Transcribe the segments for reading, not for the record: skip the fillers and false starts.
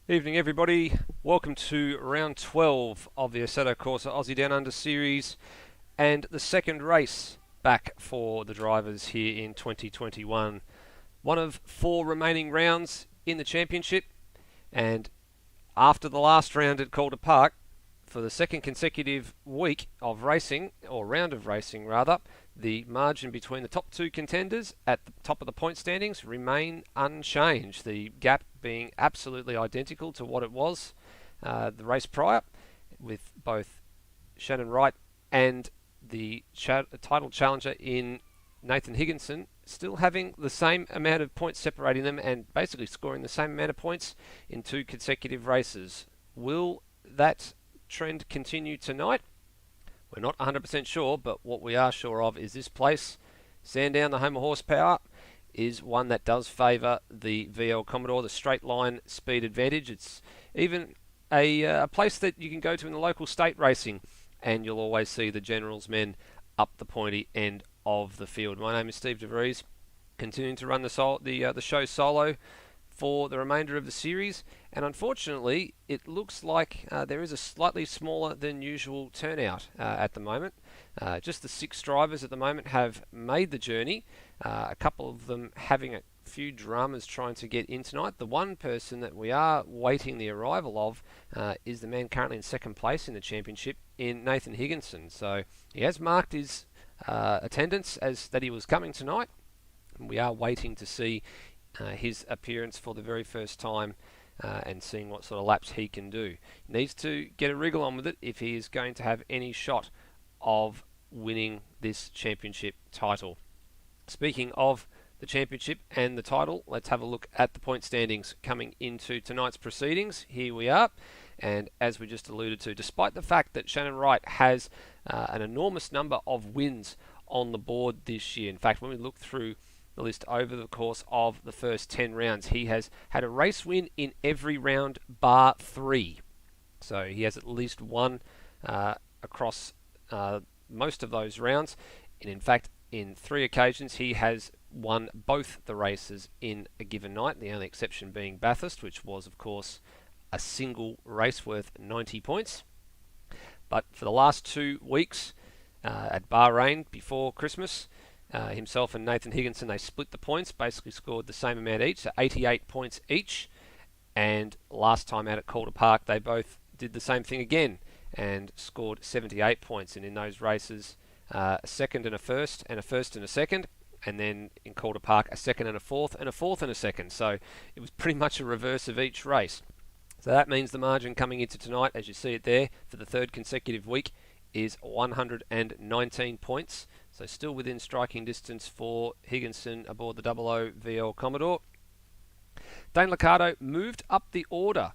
Evening everybody, welcome to round 12 of the Assetto Corsa Aussie Down Under Series and the second race back for the drivers here in 2021. One of 4 remaining rounds in the championship, and after the last round at Calder Park, for the second consecutive week of racing, or round of racing rather, the margin between the top 2 contenders at the top of the point standings remain unchanged. The gap being absolutely identical to what it was the race prior, with both Shannon Wright and the title challenger in Nathan Higginson still having the same amount of points separating them and basically scoring the same amount of points in 2 consecutive races. Will that trend continue tonight? We're not 100% sure, but what we are sure of is this place, Sandown, the home of horsepower, is one that does favour the VL Commodore, the straight line speed advantage. It's even a place that you can go to in the local state racing, and you'll always see the General's men up the pointy end of the field. My name is Steve DeVries, continuing to run the show solo for the remainder of the series, and unfortunately it looks like there is a slightly smaller than usual turnout at the moment. Just the 6 drivers at the moment have made the journey, a couple of them having a few dramas trying to get in tonight. The one person that we are waiting the arrival of is the man currently in second place in the championship, in Nathan Higginson. So he has marked his attendance as that he was coming tonight. We are waiting to see his appearance for the very first time and seeing what sort of laps he can do. Needs to get a wriggle on with it if he is going to have any shot of winning this championship title. Speaking of the championship and the title, let's have a look at the point standings coming into tonight's proceedings. Here we are. And as we just alluded to, despite the fact that Shannon Wright has an enormous number of wins on the board this year, in fact, when we look through the list over the course of the first 10 rounds, he has had a race win in every round bar 3. So he has at least one across most of those rounds. And in fact, in 3 occasions, he has won both the races in a given night, the only exception being Bathurst, which was, of course, a single race worth 90 points. But for the last 2 weeks at Bahrain before Christmas, himself and Nathan Higginson, they split the points, basically scored the same amount each, so 88 points each. And last time out at Calder Park, they both did the same thing again and scored 78 points. And in those races, a second and a first, and a first and a second. And then in Calder Park, a second and a fourth, and a fourth and a second. So it was pretty much a reverse of each race. So that means the margin coming into tonight, as you see it there, for the 3rd consecutive week, is 119 points. So still within striking distance for Higginson aboard the 00 VL Commodore. Dane Liccardo moved up the order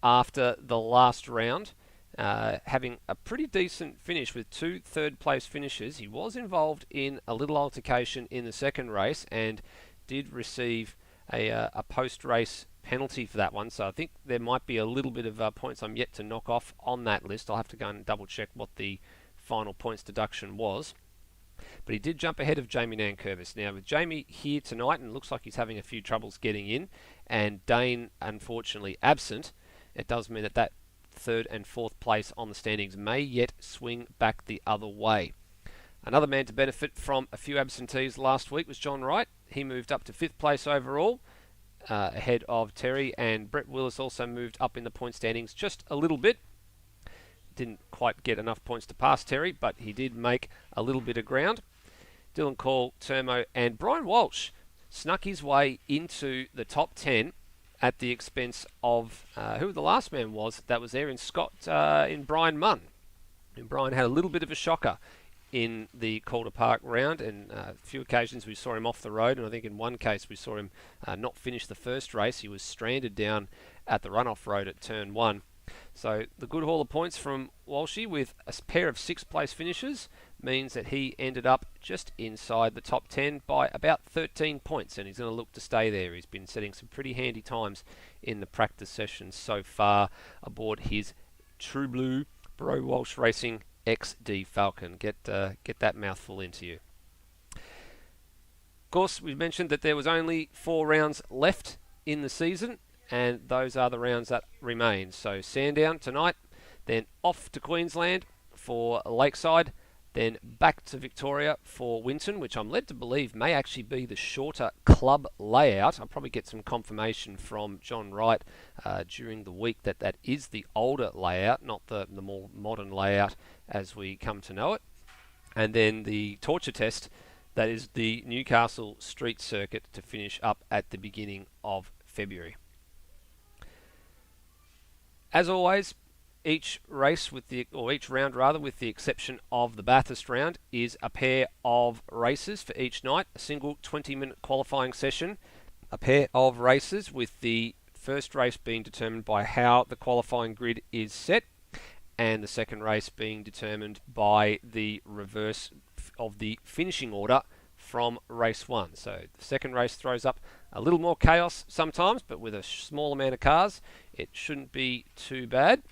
after the last round, having a pretty decent finish with 2 third-place finishes. He was involved in a little altercation in the second race and did receive a post-race penalty for that one, so I think there might be a little bit of points I'm yet to knock off on that list. I'll have to go and double check what the final points deduction was. But he did jump ahead of Jamie Nankervis. Now with Jamie here tonight, and it looks like he's having a few troubles getting in, and Dane unfortunately absent, it does mean that 3rd and 4th place on the standings may yet swing back the other way. Another man to benefit from a few absentees last week was John Wright. He moved up to 5th place overall, ahead of Terry, and Brett Willis also moved up in the point standings just a little bit. Didn't quite get enough points to pass Terry, but he did make a little bit of ground. Dylan Call, Termo, and Brian Walsh snuck his way into the top 10 at the expense of who the last man was that was there in Brian Munn. And Brian had a little bit of a shocker in the Calder Park round, and a few occasions we saw him off the road, and I think in one case we saw him not finish the first race. He was stranded down at the runoff road at turn 1. So the good haul of points from Walshy with a pair of 6th place finishes means that he ended up just inside the top 10 by about 13 points, and he's going to look to stay there. He's been setting some pretty handy times in the practice sessions so far aboard his True Blue Bro Walsh Racing XD Falcon. Get that mouthful into you. Of course, we mentioned that there was only 4 rounds left in the season, and those are the rounds that remain. So Sandown tonight, then off to Queensland for Lakeside, then back to Victoria for Winton, which I'm led to believe may actually be the shorter club layout. I'll probably get some confirmation from John Wright during the week that is the older layout, not the more modern layout as we come to know it. And then the torture test, that is the Newcastle Street Circuit, to finish up at the beginning of February. As always, each round with the exception of the Bathurst round, is a pair of races for each night, a single 20-minute qualifying session, a pair of races with the first race being determined by how the qualifying grid is set, and the second race being determined by the reverse of the finishing order from race 1. So the second race throws up a little more chaos sometimes, but with a small amount of cars, it shouldn't be too bad.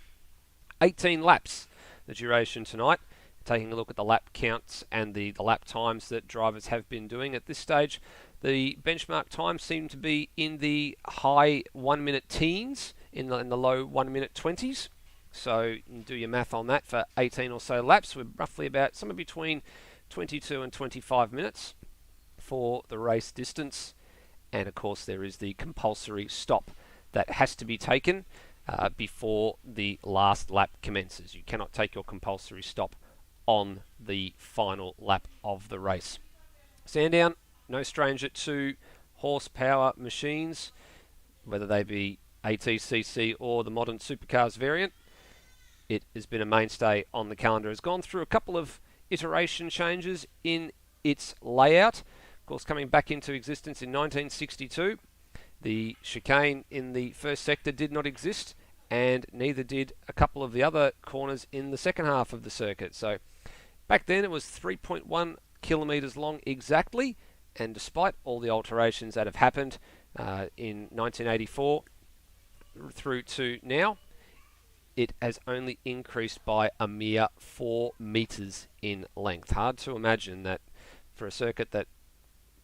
18 laps, the duration tonight. Taking a look at the lap counts and the lap times that drivers have been doing at this stage, the benchmark times seem to be in the high 1-minute teens, in the low 1-minute 20s. So you can do your math on that. For 18 or so laps, we're roughly about somewhere between 22 and 25 minutes for the race distance. And of course there is the compulsory stop that has to be taken before the last lap commences. You cannot take your compulsory stop on the final lap of the race. Sandown, no stranger to horsepower machines, whether they be ATCC or the modern supercars variant. It has been a mainstay on the calendar. It's gone through a couple of iteration changes in its layout. Of course, coming back into existence in 1962. The chicane in the first sector did not exist, and neither did a couple of the other corners in the second half of the circuit. So back then it was 3.1 kilometres long exactly, and despite all the alterations that have happened in 1984 through to now, it has only increased by a mere 4 metres in length. Hard to imagine that for a circuit that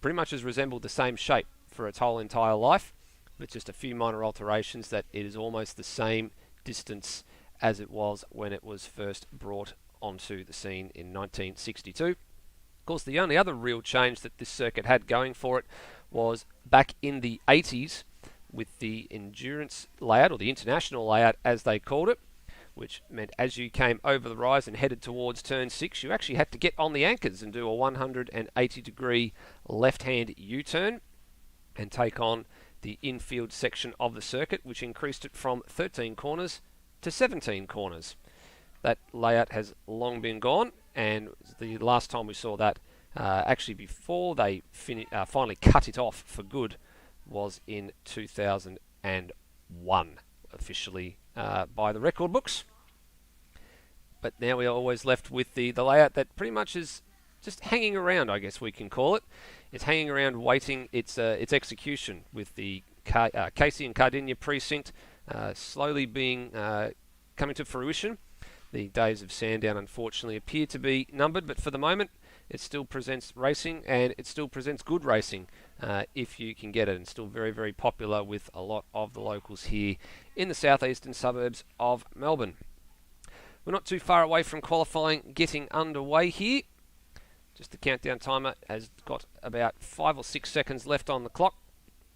pretty much has resembled the same shape for its whole entire life, with just a few minor alterations, that it is almost the same distance as it was when it was first brought onto the scene in 1962. Of course, the only other real change that this circuit had going for it was back in the 80s with the endurance layout, or the international layout as they called it, which meant as you came over the rise and headed towards turn 6, you actually had to get on the anchors and do a 180 degree left-hand U-turn and take on the infield section of the circuit, which increased it from 13 corners to 17 corners. That layout has long been gone, and the last time we saw that, actually before they finally cut it off for good, was in 2001, officially by the record books. But now we are always left with the layout that pretty much is just hanging around, I guess we can call it. It's hanging around waiting its execution, with the Casey and Cardinia precinct slowly being coming to fruition. The days of Sandown unfortunately appear to be numbered, but for the moment it still presents racing, and it still presents good racing if you can get it, and still very, very popular with a lot of the locals here in the southeastern suburbs of Melbourne. We're not too far away from qualifying getting underway here. Just the countdown timer has got about 5 or 6 seconds left on the clock,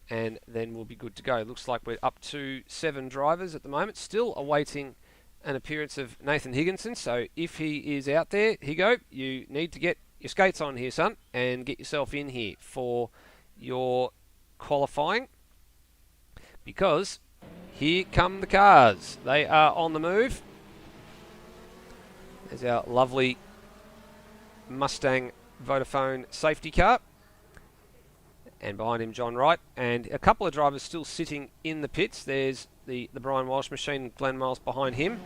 and then we'll be good to go. Looks like we're up to 7 drivers at the moment, still awaiting an appearance of Nathan Higginson. So if he is out there, Higo, you need to get your skates on here, son, and get yourself in here for your qualifying, because here come the cars. They are on the move. There's our lovely Mustang Vodafone safety car, and behind him John Wright, and a couple of drivers still sitting in the pits. There's the Brian Walsh machine, Glenn Miles behind him,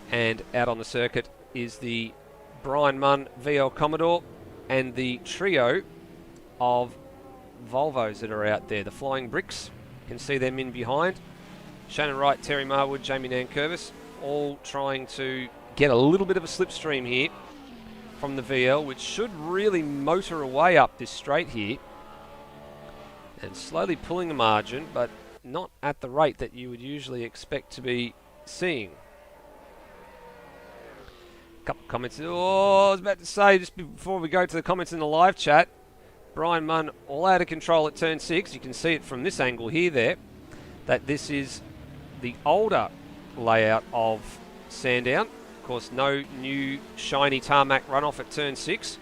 and out on the circuit is the Brian Munn VL Commodore and the trio of Volvos that are out there, the Flying Bricks. You can see them in behind. Shannon Wright, Terry Marwood, Jamie Nankervis, all trying to get a little bit of a slipstream here from the VL, which should really motor away up this straight here and slowly pulling the margin, but not at the rate that you would usually expect to be seeing. A couple of comments. Oh, I was about to say, just before we go to the comments in the live chat, Brian Munn all out of control at turn 6. You can see it from this angle here there, that this is the older layout of Sandown. Of course, no new shiny tarmac runoff at turn 6.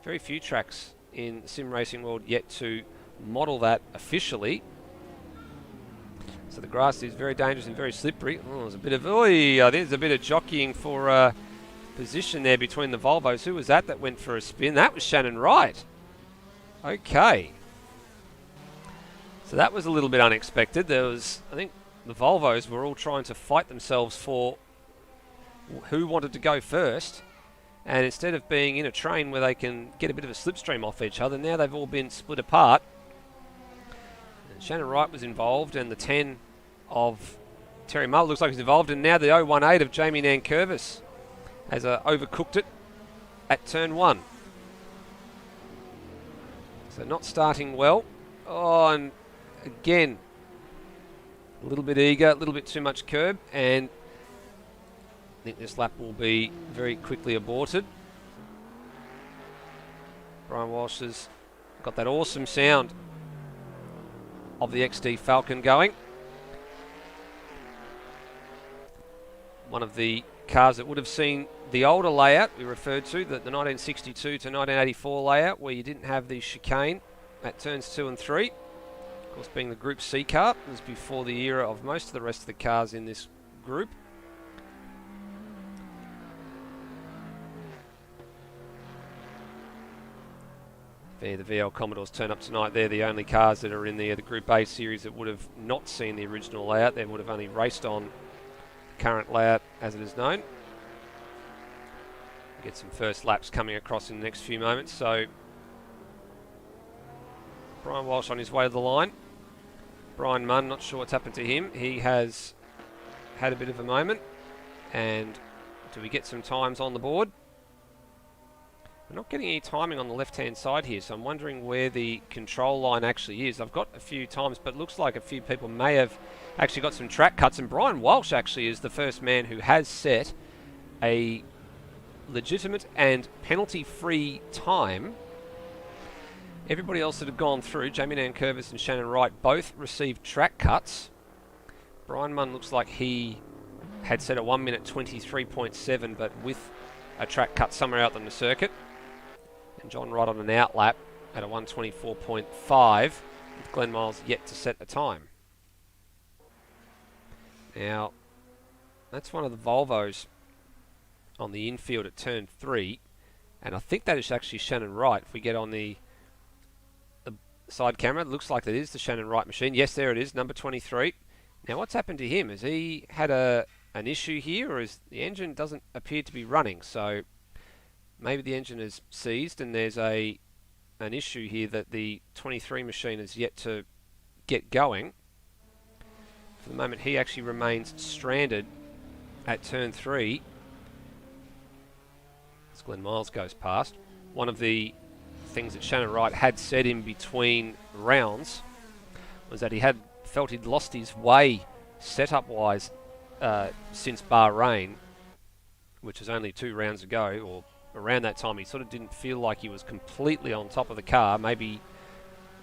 Very few tracks in the sim racing world yet to model that officially. So the grass is very dangerous and very slippery. Oh, there's a bit of I think there's a bit of jockeying for position there between the Volvos. Who was that went for a spin? That was Shannon Wright. Okay. So that was a little bit unexpected. There was, I think, the Volvos were all trying to fight themselves for who wanted to go first, and instead of being in a train where they can get a bit of a slipstream off each other, now they've all been split apart. And Shannon Wright was involved, and the 10 of Terry Mull looks like he's involved, and now the 018 of Jamie Nankervis has overcooked it at turn 1. So not starting well. Oh, and again, a little bit eager, a little bit too much curb, and I think this lap will be very quickly aborted. Brian Walsh has got that awesome sound of the XD Falcon going. One of the cars that would have seen the older layout we referred to, the 1962 to 1984 layout, where you didn't have the chicane at turns 2 and 3. Of course, being the Group C car, it was before the era of most of the rest of the cars in this group. The VL Commodores turn up tonight. They're the only cars that are in the Group A series that would have not seen the original layout. They would have only raced on the current layout as it is known. We'll get some first laps coming across in the next few moments. So Brian Walsh on his way to the line. Brian Munn, not sure what's happened to him. He has had a bit of a moment. And do we get some times on the board? We're not getting any timing on the left-hand side here, so I'm wondering where the control line actually is. I've got a few times, but it looks like a few people may have actually got some track cuts, and Brian Walsh actually is the first man who has set a legitimate and penalty-free time. Everybody else that had gone through, Jamie Nankervis and Shannon Wright, both received track cuts. Brian Munn looks like he had set a 1 minute 23.7, but with a track cut somewhere out on the circuit. And John Wright on an outlap at a 124.5, with Glenn Miles yet to set a time. Now, that's one of the Volvos on the infield at turn 3, and I think that is actually Shannon Wright. If we get on the side camera, it looks like that is the Shannon Wright machine. Yes, there it is, number 23. Now, what's happened to him? Has he had an issue here, or is the engine doesn't appear to be running? So maybe the engine is seized and there's an issue here that the 23 machine is yet to get going. For the moment, he actually remains stranded at turn 3 as Glenn Miles goes past. One of the things that Shannon Wright had said in between rounds was that he had felt he'd lost his way setup-wise since Bahrain, which was only 2 rounds ago, or around that time. He sort of didn't feel like he was completely on top of the car. Maybe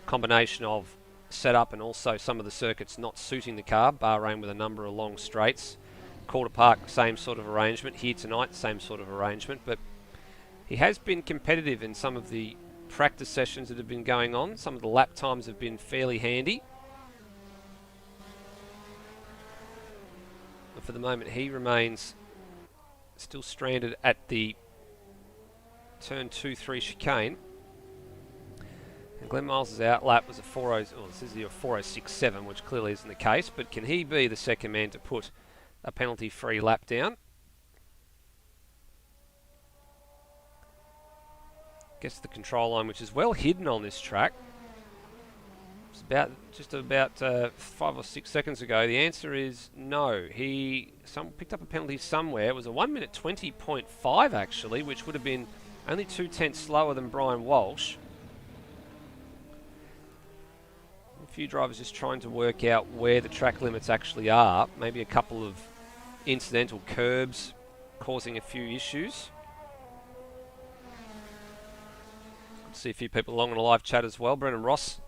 a combination of setup and also some of the circuits not suiting the car. Bahrain with a number of long straights. Calder Park, same sort of arrangement. Here tonight, same sort of arrangement. But he has been competitive in some of the practice sessions that have been going on. Some of the lap times have been fairly handy. But for the moment, he remains still stranded at the turn 2-3 chicane. And Glenn Miles' outlap was a 40, well, this is a 406.7, which clearly isn't the case, but can he be the second man to put a penalty-free lap down? Gets the control line, which is well hidden on this track. It's just about 5 or 6 seconds ago. The answer is no. He picked up a penalty somewhere. It was a 1 minute 20.5 actually, which would have been only 2/10 slower than Brian Walsh. A few drivers just trying to work out where the track limits actually are. Maybe a couple of incidental curbs causing a few issues. Good to see a few people along on the live chat as well. Brendan Ross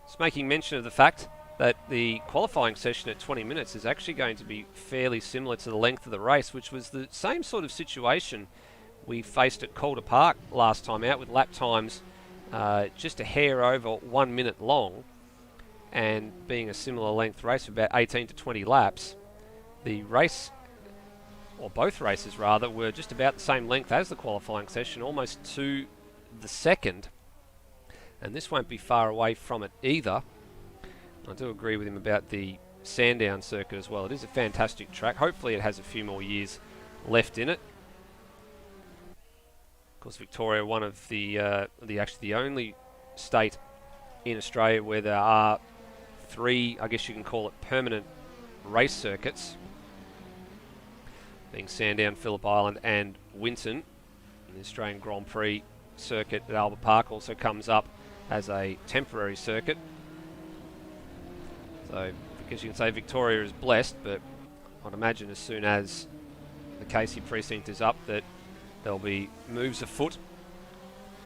is making mention of the fact that the qualifying session at 20 minutes is actually going to be fairly similar to the length of the race, which was the same sort of situation we faced at Calder Park last time out, with lap times just a hair over 1 minute long, and being a similar length race of about 18 to 20 laps. The race, or both races rather, were just about the same length as the qualifying session, almost to the second, and this won't be far away from it either. I do agree with him about the Sandown circuit as well. It is a fantastic track. Hopefully it has a few more years left in it. Of course, Victoria, one of actually the only state in Australia where there are 3, I guess you can call it, permanent race circuits, being Sandown, Phillip Island and Winton. And the Australian Grand Prix circuit at Calder Park also comes up as a temporary circuit. So, because you can say Victoria is blessed, but I'd imagine as soon as the Casey precinct is up that there'll be moves afoot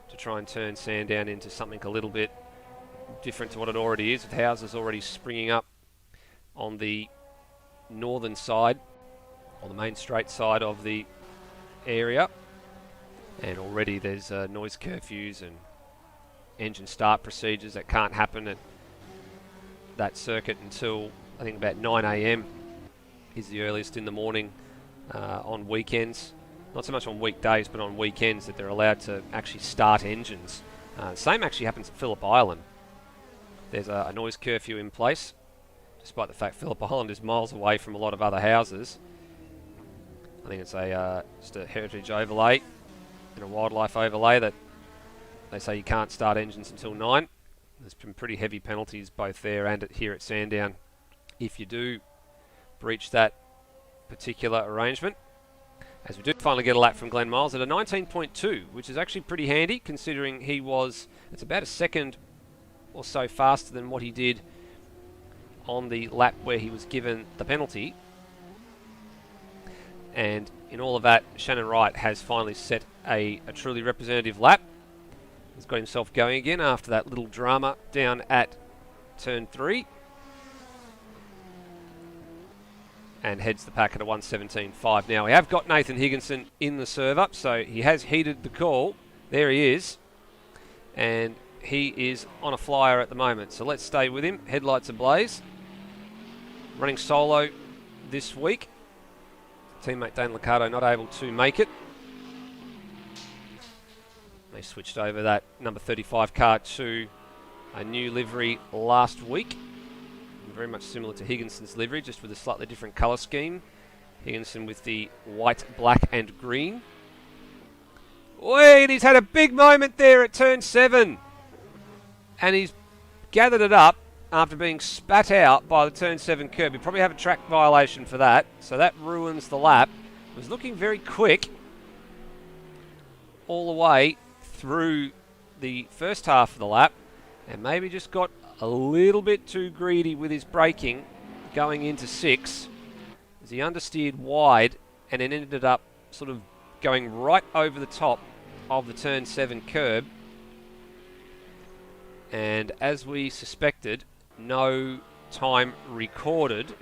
to try and turn Sandown into something a little bit different to what it already is, with houses already springing up on the northern side, or the main straight side of the area. And already there's noise curfews and engine start procedures that can't happen at that circuit until I think about 9 a.m. is the earliest in the morning on weekends. Not so much on weekdays, but on weekends, that they're allowed to actually start engines Same actually happens at Phillip Island. There's a noise curfew in place, despite the fact Phillip Island is miles away from a lot of other houses. I think it's just a heritage overlay and a wildlife overlay that they say you can't start engines until 9. There's been pretty heavy penalties both there and here at Sandown if you do breach that particular arrangement. As we do finally get a lap from Glenn Miles at a 19.2, which is actually pretty handy considering it's about a second or so faster than what he did on the lap where he was given the penalty. And in all of that, Shannon Wright has finally set a truly representative lap. He's got himself going again after that little drama down at turn 3. And heads the pack at a 1:17.5. Now, we have got Nathan Higginson in the serve up, so he has heeded the call. There he is. And he is on a flyer at the moment. So let's stay with him. Headlights ablaze. Running solo this week. Teammate Dane Liccardo not able to make it. They switched over that number 35 car to a new livery last week. Very much similar to Higginson's livery, just with a slightly different colour scheme. Higginson with the white, black and green. Wait, he's had a big moment there at turn 7. And he's gathered it up after being spat out by the turn 7 curb. He'll probably have a track violation for that, so that ruins the lap. It was looking very quick all the way through the first half of the lap, and maybe just got a little bit too greedy with his braking going into 6 as he understeered wide and then ended up sort of going right over the top of the turn 7 curb. And as we suspected, no time recorded. It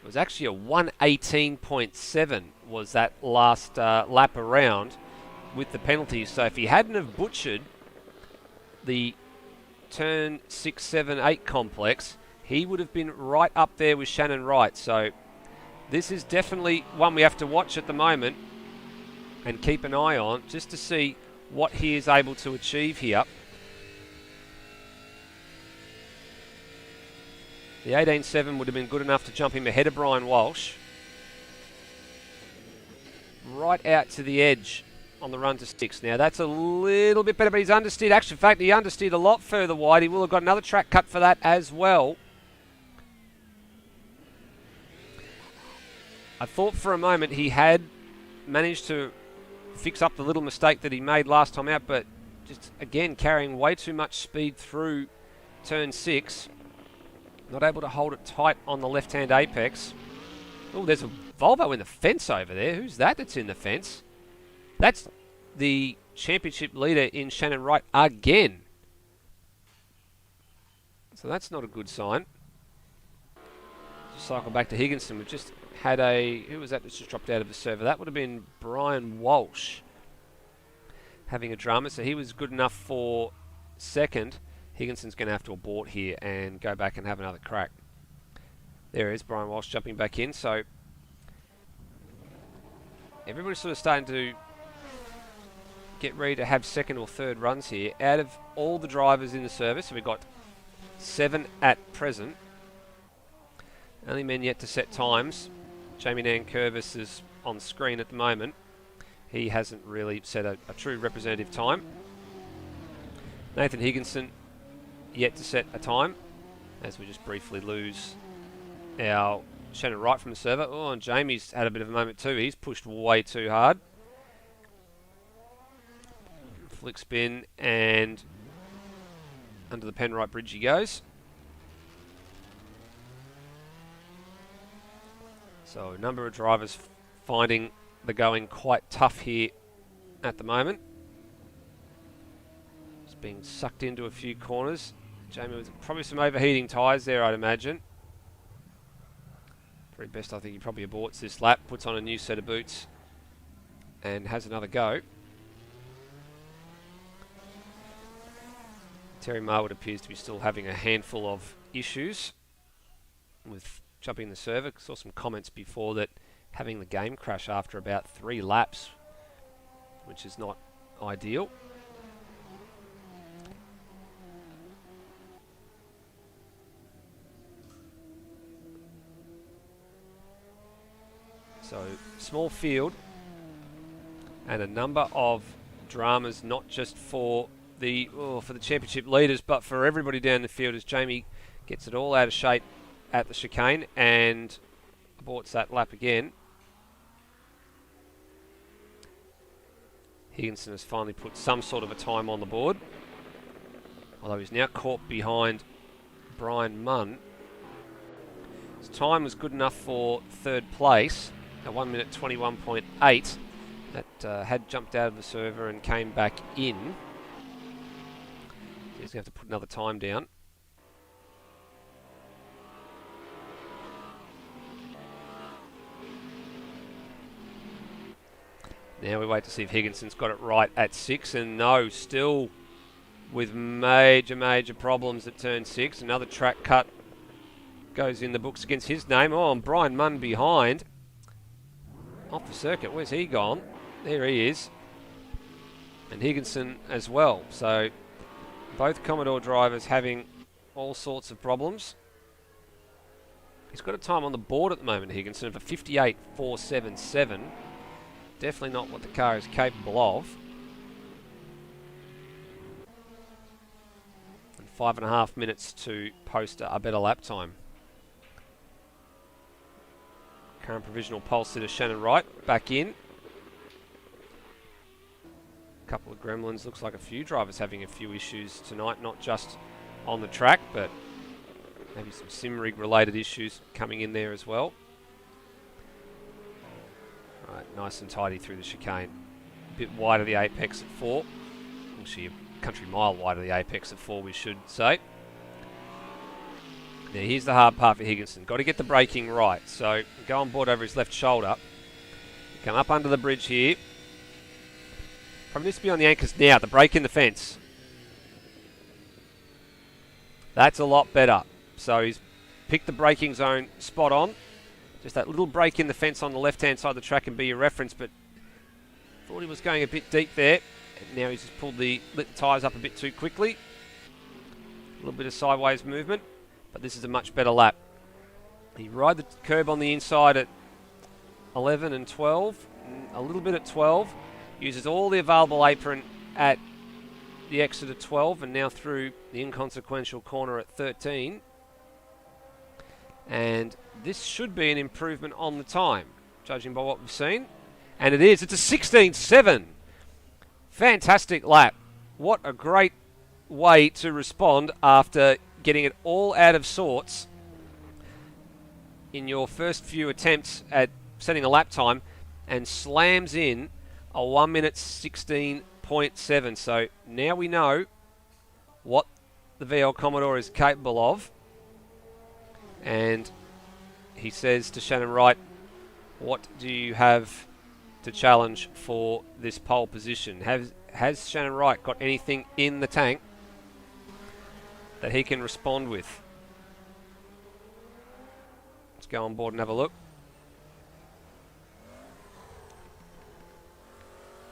was actually a 1:18.7 was that last lap around with the penalties. So if he hadn't have butchered the turn 6, 7, 8 complex, he would have been right up there with Shannon Wright. So this is definitely one we have to watch at the moment and keep an eye on just to see what he is able to achieve here. The 18.7 would have been good enough to jump him ahead of Brian Walsh. Right out to the edge on the run to 6. Now that's a little bit better, but he's understeered. Actually, in fact, he understeered a lot further wide. He will have got another track cut for that as well. I thought for a moment he had managed to fix up the little mistake that he made last time out, but just again carrying way too much speed through turn 6. Not able to hold it tight on the left-hand apex. Oh, there's a Volvo in the fence over there. Who's that that's in the fence? That's the championship leader in Shannon Wright again. So that's not a good sign. Just cycle back to Higginson. We've just had who was that that's just dropped out of the server? That would have been Brian Walsh having a drama. So he was good enough for second. Higginson's going to have to abort here and go back and have another crack. There is Brian Walsh jumping back in. So everybody's sort of starting to get ready to have second or third runs here. Out of all the drivers in the service, so we've got 7 at present. Only men yet to set times. Jamie Nankervis is on screen at the moment. He hasn't really set a true representative time. Nathan Higginson yet to set a time, as we just briefly lose our Shannon Wright from the server. Oh, and Jamie's had a bit of a moment too. He's pushed way too hard. Flick spin and under the Penrite Bridge he goes. So a number of drivers finding the going quite tough here at the moment. Just being sucked into a few corners. Jamie with probably some overheating tyres there, I'd imagine. Very best, I think he probably aborts this lap, puts on a new set of boots and has another go. Terry Marwood appears to be still having a handful of issues with jumping the server. Saw some comments before that having the game crash after about 3 laps, which is not ideal. So, small field and a number of dramas, not just for the championship leaders, but for everybody down the field as Jamie gets it all out of shape at the chicane and aborts that lap again. Higginson has finally put some sort of a time on the board, although he's now caught behind Brian Munn. His time was good enough for third place at 1 minute 21.8. That had jumped out of the server and came back in. So he's going to have to put another time down. Now we wait to see if Higginson's got it right at 6, and no, still with major problems at turn 6. Another track cut goes in the books against his name. Oh, and Brian Munn behind. Off the circuit, where's he gone? There he is. And Higginson as well. So both Commodore drivers having all sorts of problems. He's got a time on the board at the moment, Higginson, of a 58.477. Definitely not what the car is capable of. And 5.5 minutes to post a better lap time. Current provisional pole sitter Shannon Wright back in. A couple of gremlins. Looks like a few drivers having a few issues tonight, not just on the track, but maybe some sim rig related issues coming in there as well. Right, nice and tidy through the chicane. A bit wide of the apex at 4. Actually, a country mile wide of the apex at 4, we should say. Now, here's the hard part for Higginson. Got to get the braking right. So, go on board over his left shoulder. Come up under the bridge here. Probably needs to be on the anchors now. The brake in the fence. That's a lot better. So, he's picked the braking zone spot on. Just that little break in the fence on the left-hand side of the track can be your reference, but thought he was going a bit deep there. And now he's just lit the tyres up a bit too quickly. A little bit of sideways movement, but this is a much better lap. He ride the curb on the inside at 11 and 12, a little bit at 12. Uses all the available apron at the exit at 12, and now through the inconsequential corner at 13. And this should be an improvement on the time, judging by what we've seen. And it is. It's a 16.7. Fantastic lap. What a great way to respond after getting it all out of sorts in your first few attempts at setting a lap time, and slams in a 1 minute 16.7. So now we know what the VL Commodore is capable of. And he says to Shannon Wright, what do you have to challenge for this pole position? Has Shannon Wright got anything in the tank that he can respond with? Let's go on board and have a look.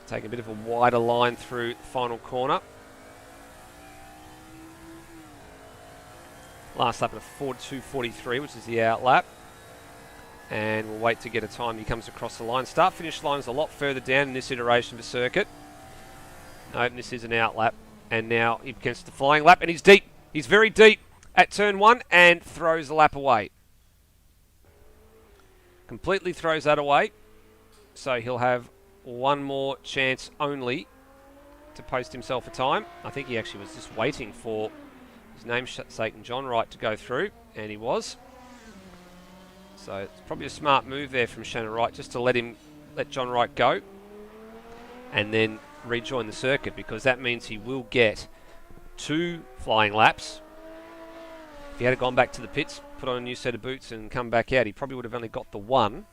Take a bit of a wider line through the final corner. Last lap at a 4.2.43, which is the out lap. And we'll wait to get a time he comes across the line. Start-finish line is a lot further down in this iteration of the circuit. Nope, this is an out lap. And now he begins the flying lap, and he's deep. He's very deep at turn 1 and throws the lap away. Completely throws that away. So he'll have one more chance only to post himself a time. I think he actually was just waiting for his namesake and John Wright to go through, and he was. So it's probably a smart move there from Shannon Wright, just to let John Wright go and then rejoin the circuit, because that means he will get 2 flying laps. If he had gone back to the pits, put on a new set of boots and come back out, he probably would have only got the 1.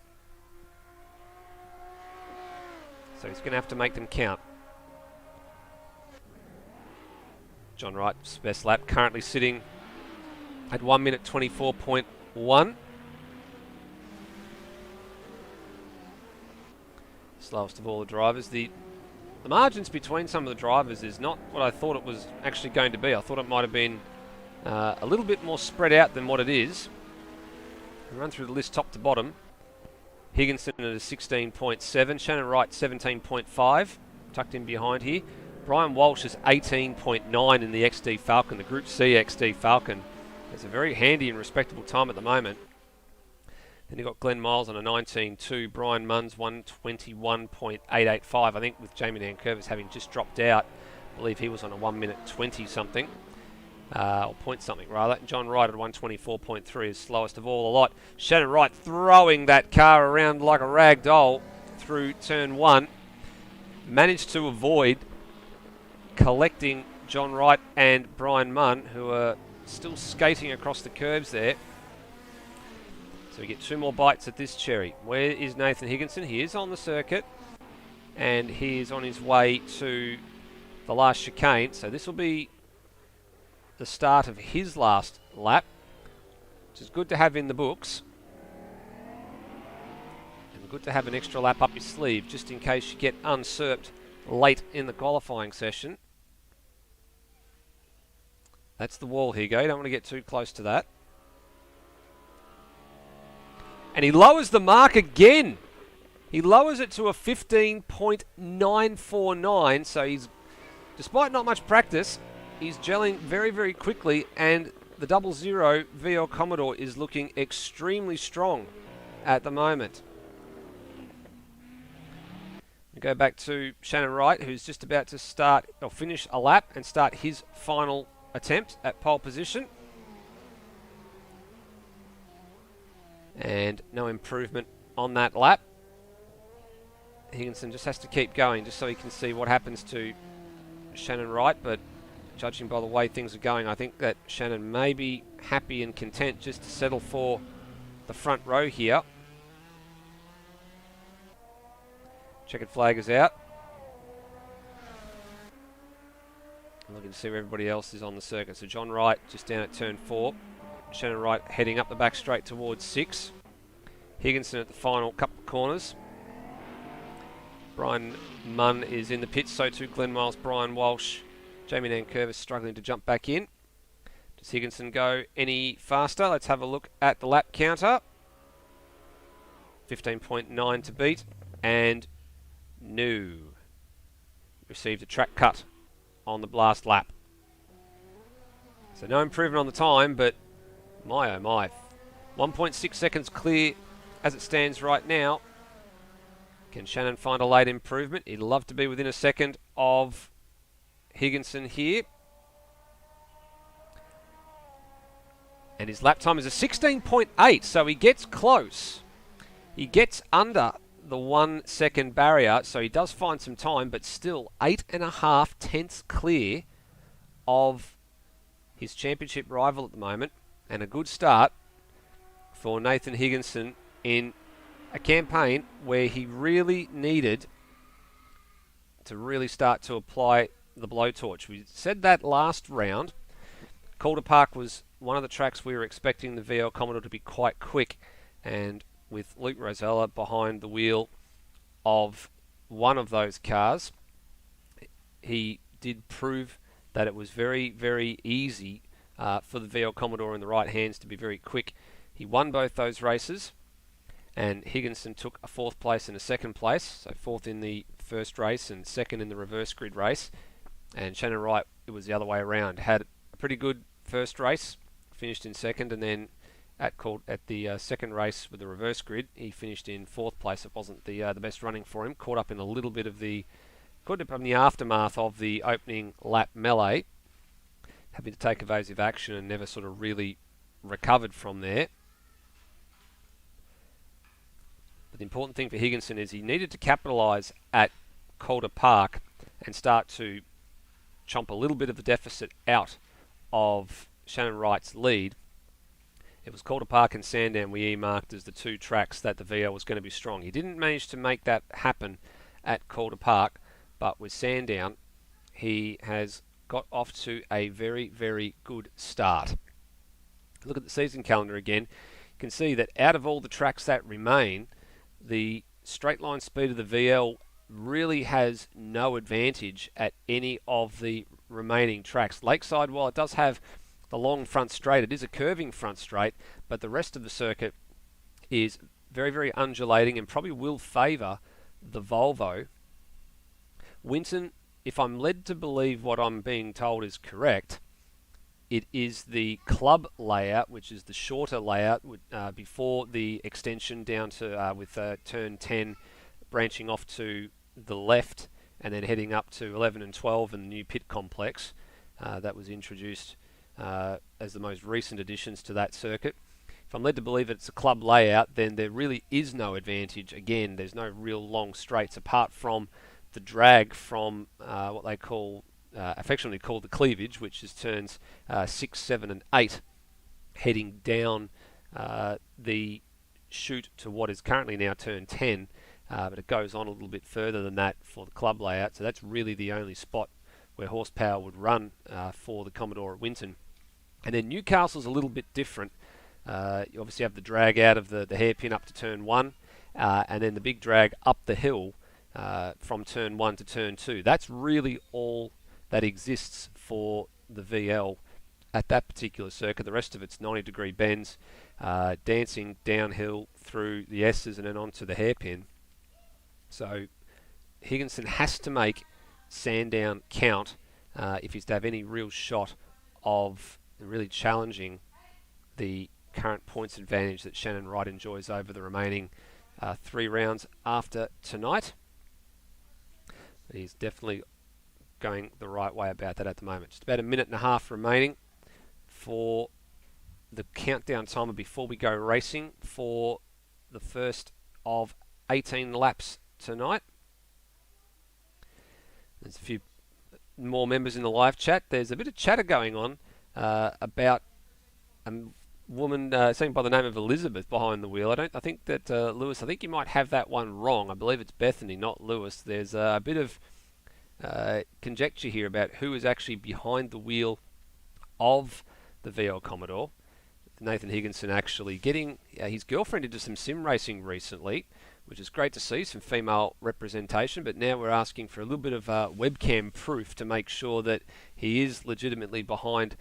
So he's going to have to make them count. John Wright's best lap, currently sitting at 1 minute 24.1. Slowest of all the drivers. The margins between some of the drivers is not what I thought it was actually going to be. I thought it might have been a little bit more spread out than what it is. We'll run through the list top to bottom. Higginson at a 16.7. Shannon Wright 17.5, tucked in behind here. Brian Walsh is 18.9 in the XD Falcon, the Group C XD Falcon. It's a very handy and respectable time at the moment. Then you've got Glenn Miles on a 19.2. Brian Munn's 121.885. I think with Jamie Nankervis having just dropped out, I believe he was on a 1 minute 20 something. Or point something rather. John Wright at 124.3 is slowest of all the lot. Shannon Wright throwing that car around like a rag doll through turn 1. Managed to avoid collecting John Wright and Brian Munn, who are still skating across the curves there. So we get 2 more bites at this cherry. Where is Nathan Higginson? He is on the circuit, and he is on his way to the last chicane. So this will be the start of his last lap, which is good to have in the books. And good to have an extra lap up your sleeve, just in case you get usurped late in the qualifying session. That's the wall, Higo. You don't want to get too close to that. And he lowers the mark again. He lowers it to a 15.949. So he's, despite not much practice, he's gelling very, very quickly. And the 00 VL Commodore is looking extremely strong at the moment. We go back to Shannon Wright, who's just about to start or finish a lap and start his final attempt at pole position. And no improvement on that lap. Higginson just has to keep going just so he can see what happens to Shannon Wright, but judging by the way things are going, I think that Shannon may be happy and content just to settle for the front row here. Checkered flag is out. Looking to see where everybody else is on the circuit. So John Wright just down at turn 4. Shannon Wright heading up the back straight towards 6. Higginson at the final couple of corners. Brian Munn is in the pits, so too Glenn Miles, Brian Walsh. Jamie Nankervis struggling to jump back in. Does Higginson go any faster? Let's have a look at the lap counter. 15.9 to beat. And no. Received a track cut on the last lap. So no improvement on the time, but my oh my. 1.6 seconds clear as it stands right now. Can Shannon find a late improvement? He'd love to be within a second of Higginson here. And his lap time is a 16.8, so he gets close. He gets under the 1 second barrier, so he does find some time, but still 8.5 tenths clear of his championship rival at the moment, and a good start for Nathan Higginson in a campaign where he really needed to really start to apply the blowtorch. We said that last round. Calder Park was one of the tracks we were expecting the VL Commodore to be quite quick, and with Luke Rosella behind the wheel of one of those cars, he did prove that it was very, very easy for the VL Commodore in the right hands to be very quick. He won both those races, and Higginson took a 4th place and a 2nd place, so 4th in the first race and 2nd in the reverse grid race. And Shannon Wright, it was the other way around, had a pretty good first race, finished in 2nd, and then at the 2nd race with the reverse grid, he finished in 4th place. It wasn't the best running for him. Caught up in a little bit of the aftermath of the opening lap melee, having to take evasive action and never sort of really recovered from there. But the important thing for Higginson is he needed to capitalise at Calder Park and start to chomp a little bit of the deficit out of Shannon Wright's lead. It was Calder Park and Sandown we earmarked as the 2 tracks that the VL was going to be strong. He didn't manage to make that happen at Calder Park, but with Sandown, he has got off to a very, very good start. Look at the season calendar again. You can see that out of all the tracks that remain, the straight line speed of the VL really has no advantage at any of the remaining tracks. Lakeside, while it does have the long front straight, it is a curving front straight, but the rest of the circuit is very, very undulating and probably will favour the Volvo. Winton, if I'm led to believe what I'm being told is correct, it is the club layout, which is the shorter layout before the extension down to with turn 10 branching off to the left and then heading up to 11 and 12 and the new pit complex that was introduced as the most recent additions to that circuit. If I'm led to believe it's a club layout, then there really is no advantage. Again, there's no real long straights apart from the drag from what they call, affectionately called the cleavage, which is turns 6, 7 and 8, heading down the chute to what is currently now turn 10, but it goes on a little bit further than that for the club layout, so that's really the only spot where horsepower would run for the Commodore at Winton. And then Newcastle's a little bit different. You obviously have the drag out of the hairpin up to turn 1, and then the big drag up the hill from turn 1 to turn 2. That's really all that exists for the VL at that particular circuit. The rest of it's 90-degree bends, dancing downhill through the S's and then onto the hairpin. So Higginson has to make Sandown count if he's to have any real shot of really challenging the current points advantage that Shannon Wright enjoys over the remaining 3 rounds after tonight. He's definitely going the right way about that at the moment. Just about a minute and a half remaining for the countdown timer before we go racing for the first of 18 laps tonight. There's a few more members in the live chat. There's a bit of chatter going on about a woman seen by the name of Elizabeth behind the wheel. I think that Lewis, I think you might have that one wrong. I believe it's Bethany, not Lewis. There's a bit of conjecture here about who is actually behind the wheel of the VL Commodore. Nathan Higginson actually getting his girlfriend into some sim racing recently, which is great to see, some female representation, but now we're asking for a little bit of webcam proof to make sure that he is legitimately behind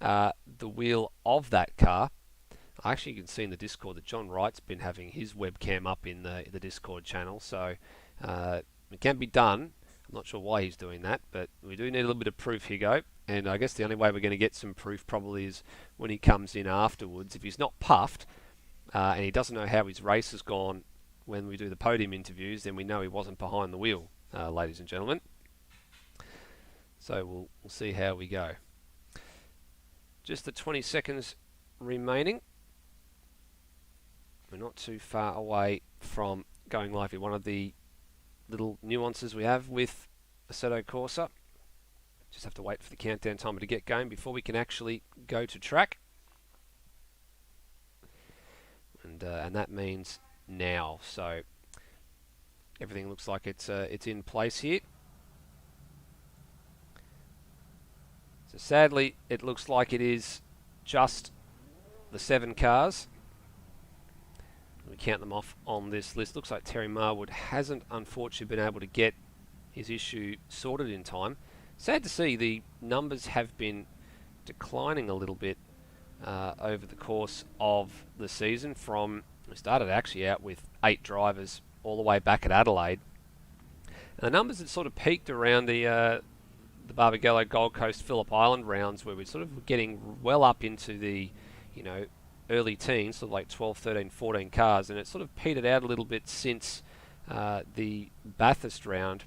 the wheel of that car. Actually, you can see in the Discord that John Wright's been having his webcam up in the Discord channel, so it can be done. I'm not sure why he's doing that, but we do need a little bit of proof, Higo. And I guess the only way we're going to get some proof probably is when he comes in afterwards. If he's not puffed and he doesn't know how his race has gone when we do the podium interviews, then we know he wasn't behind the wheel, ladies and gentlemen. So we'll see how we go. Just the 20 seconds remaining. We're not too far away from going live here. One of the little nuances we have with Assetto Corsa. Just have to wait for the countdown timer to get going before we can actually go to track. And that means now. So everything looks like it's in place here. So sadly, it looks like it is just the 7 cars. We count them off on this list. Looks like Terry Marwood hasn't unfortunately been able to get his issue sorted in time. Sad to see the numbers have been declining a little bit over the course of the season. We started actually out with 8 drivers all the way back at Adelaide. And the numbers had sort of peaked around the Barbagallo Gold Coast Phillip Island rounds, where we're sort of getting well up into the, early teens, sort of like 12, 13, 14 cars, and it sort of petered out a little bit since the Bathurst round,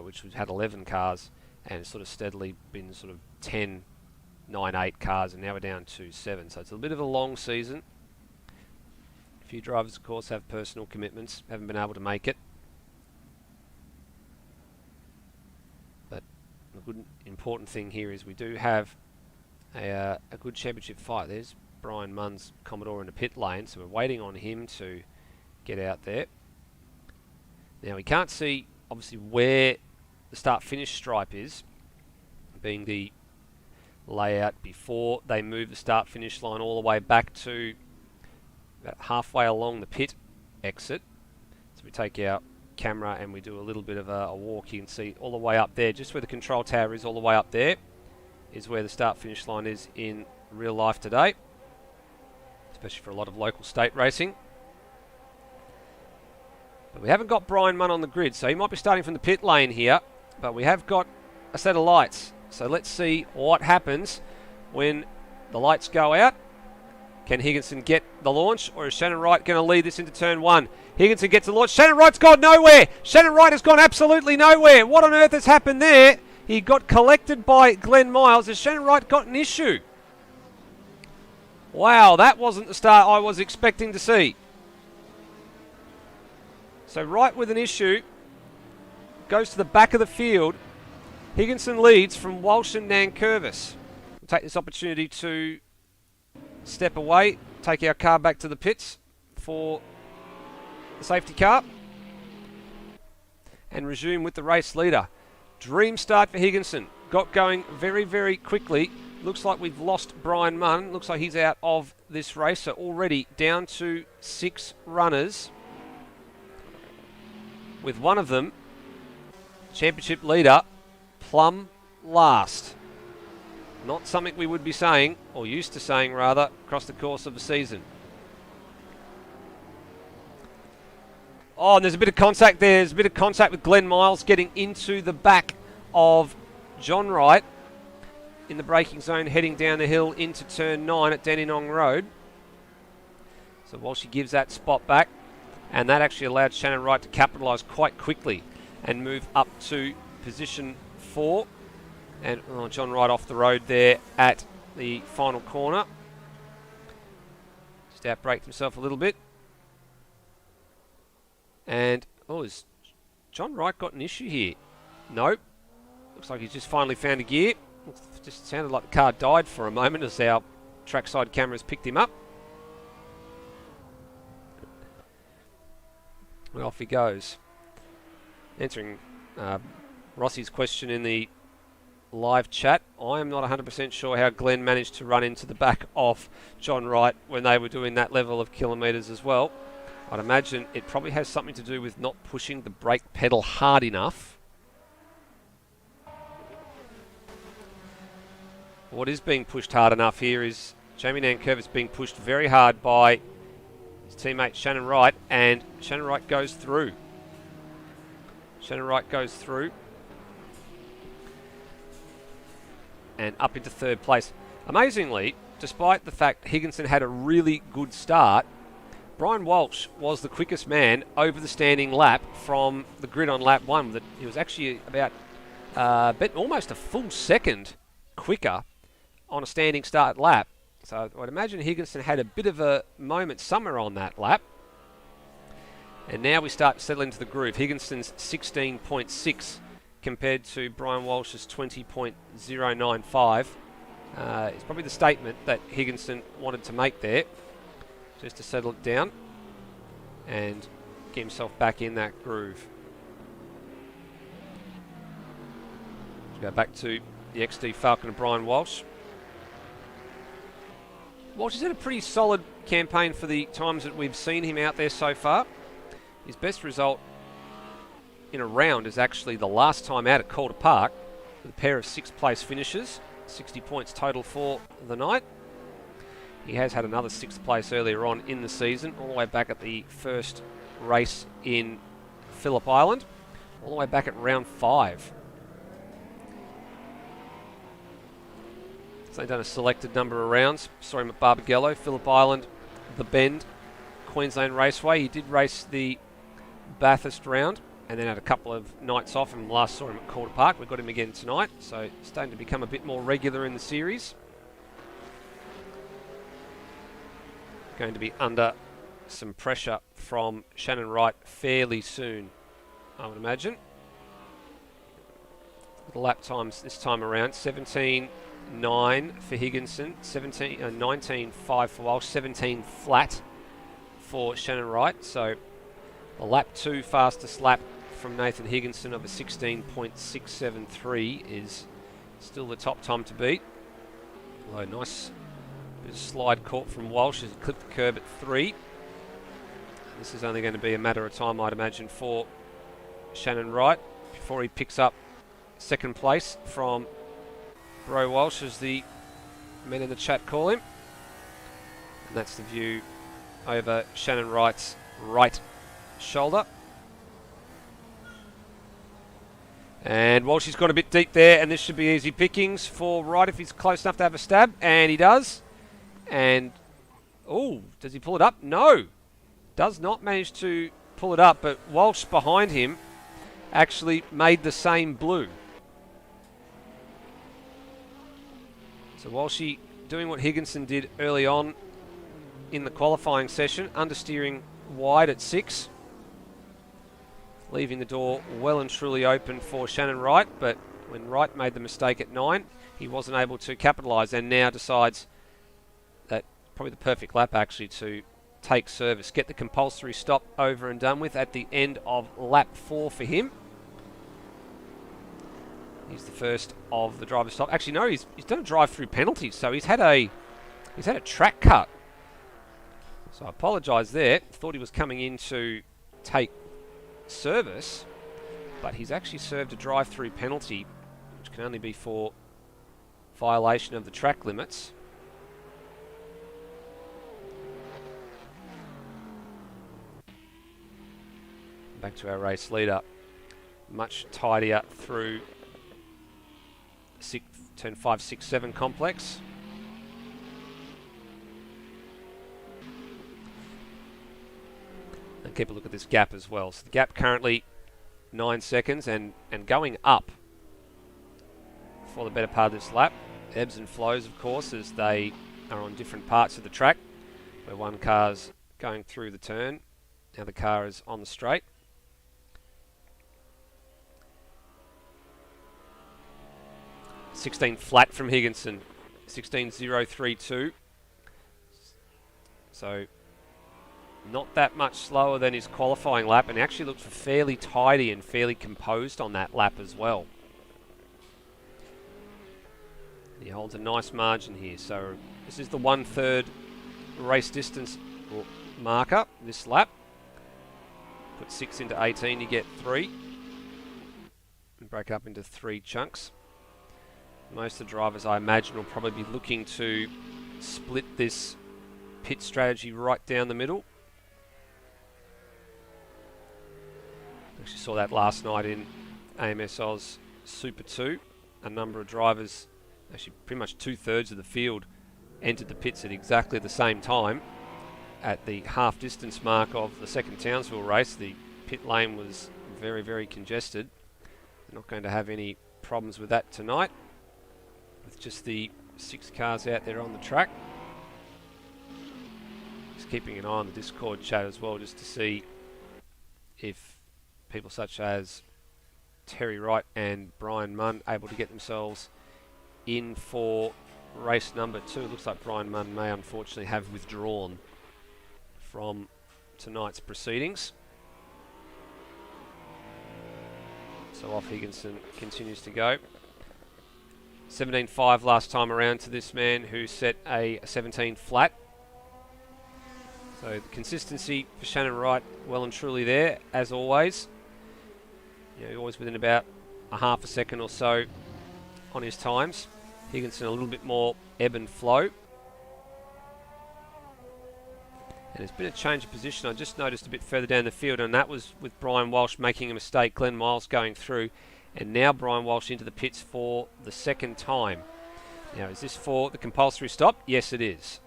which had 11 cars, and it's sort of steadily been sort of 10, 9, 8 cars, and now we're down to 7. So it's a bit of a long season. A few drivers, of course, have personal commitments, haven't been able to make it. But the good, important thing here is we do have a good championship fight. There's Brian Munn's Commodore in the pit lane, so we're waiting on him to get out there. Now we can't see obviously where the start-finish stripe is, being the layout before they move the start-finish line all the way back to about halfway along the pit exit. So we take our camera and we do a little bit of a walk. You can see all the way up there, just where the control tower is, all the way up there is where the start-finish line is in real life today, especially for a lot of local state racing. But we haven't got Brian Munn on the grid, so he might be starting from the pit lane here. But we have got a set of lights. So let's see what happens when the lights go out. Can Higginson get the launch, or is Shannon Wright going to lead this into turn 1? Higginson gets the launch. Shannon Wright's gone nowhere. Shannon Wright has gone absolutely nowhere. What on earth has happened there? He got collected by Glenn Miles. Has Shannon Wright got an issue? Wow, that wasn't the start I was expecting to see. So Wright with an issue. Goes to the back of the field. Higginson leads from Walsh and Nankervis. We'll take this opportunity to step away, take our car back to the pits for the safety car, and resume with the race leader. Dream start for Higginson. Got going very, very quickly. Looks like we've lost Brian Munn. Looks like he's out of this race. So already down to 6 runners, with one of them, championship leader, plumb last. Not something we would be saying, or used to saying rather, across the course of the season. Oh, and there's a bit of contact there. There's a bit of contact with Glenn Miles getting into the back of John Wright in the braking zone, heading down the hill into turn 9 at Dandenong Road. So Walshy gives that spot back, and that actually allowed Shannon Wright to capitalise quite quickly and move up to position 4. And John Wright off the road there at the final corner. Just outbraked himself a little bit. And, has John Wright got an issue here? Nope. Looks like he's just finally found a gear. Just sounded like the car died for a moment as our trackside cameras picked him up. And off he goes. Answering Rossi's question in the live chat, I am not 100% sure how Glenn managed to run into the back of John Wright when they were doing that level of kilometres as well. I'd imagine it probably has something to do with not pushing the brake pedal hard enough. What is being pushed hard enough here is Jamie Nankervis being pushed very hard by his teammate Shannon Wright, and Shannon Wright goes through. Shannon Wright goes through and up into 3rd place. Amazingly, despite the fact Higginson had a really good start, Brian Walsh was the quickest man over the standing lap from the grid on lap 1. He was actually about almost a full second quicker on a standing start lap. So I'd imagine Higginson had a bit of a moment somewhere on that lap. And now we start to settle into the groove. Higginson's 16.6 compared to Brian Walsh's 20.095. It's probably the statement that Higginson wanted to make there, just to settle it down and get himself back in that groove. Let's go back to the XD Falcon of Brian Walsh. Walsh has had a pretty solid campaign for the times that we've seen him out there so far. His best result in a round is actually the last time out at Calder Park, with a pair of 6th place finishes, 60 points total for the night. He has had another 6th place earlier on in the season, all the way back at the first race in Phillip Island, all the way back at round 5. So they've done a selected number of rounds. Saw him at Barbagallo, Phillip Island, The Bend, Queensland Raceway. He did race the Bathurst round and then had a couple of nights off, and last saw him at Calder Park. We've got him again tonight, so starting to become a bit more regular in the series. Going to be under some pressure from Shannon Wright fairly soon, I would imagine. The lap times this time around, 17.9 for Higginson, 19.5 for Walsh, 17 flat for Shannon Wright. So the lap 2 fastest lap from Nathan Higginson of a 16.673 is still the top time to beat. Although nice bit of slide caught from Walsh as he clipped the curb at 3. This is only going to be a matter of time, I'd imagine, for Shannon Wright before he picks up 2nd place from Bro Walsh, as the men in the chat call him. And that's the view over Shannon Wright's right shoulder. And Walsh, he's gone a bit deep there, and this should be easy pickings for Wright if he's close enough to have a stab, and he does. And, oh, does he pull it up? No, does not manage to pull it up, but Walsh behind him actually made the same blue. So Walshy doing what Higginson did early on in the qualifying session, understeering wide at 6. Leaving the door well and truly open for Shannon Wright, but when Wright made the mistake at 9, he wasn't able to capitalise, and now decides that probably the perfect lap actually to take service, get the compulsory stop over and done with at the end of lap 4 for him. He's the first of the driver stop. Actually, no, he's done a drive-through penalty, so he's had a track cut. So I apologise there. Thought he was coming in to take service, but he's actually served a drive-through penalty, which can only be for violation of the track limits. Back to our race leader. Much tidier through turn 5, 6, 7 complex. And keep a look at this gap as well. So the gap currently 9 seconds and going up for the better part of this lap. Ebbs and flows, of course, as they are on different parts of the track, where one car's going through the turn, the other car is on the straight. 16 flat from Higginson, 16.032. So not that much slower than his qualifying lap, and actually looked fairly tidy and fairly composed on that lap as well. He holds a nice margin here. So this is the 1/3 race distance marker this lap. Put 6 into 18, you get 3. And break it up into 3 chunks. Most of the drivers, I imagine, will probably be looking to split this pit strategy right down the middle. Actually saw that last night in AMS Oz Super 2. A number of drivers, actually pretty much 2/3 of the field, entered the pits at exactly the same time. At the half distance mark of the second Townsville race, the pit lane was very, very congested. They're not going to have any problems with that tonight, with just the 6 cars out there on the track. Just keeping an eye on the Discord chat as well, just to see if people such as Terry Wright and Brian Munn able to get themselves in for race number 2. It looks like Brian Munn may unfortunately have withdrawn from tonight's proceedings. So off Higginson continues to go. 17.5 last time around to this man who set a 17 flat. So the consistency for Shannon Wright well and truly there, as always. You know, always within about a half a second or so on his times. Higginson a little bit more ebb and flow. And there's been a change of position. I just noticed a bit further down the field, and that was with Brian Walsh making a mistake, Glenn Miles going through, and now Brian Walsh into the pits for the second time. Now, is this for the compulsory stop? Yes, it is.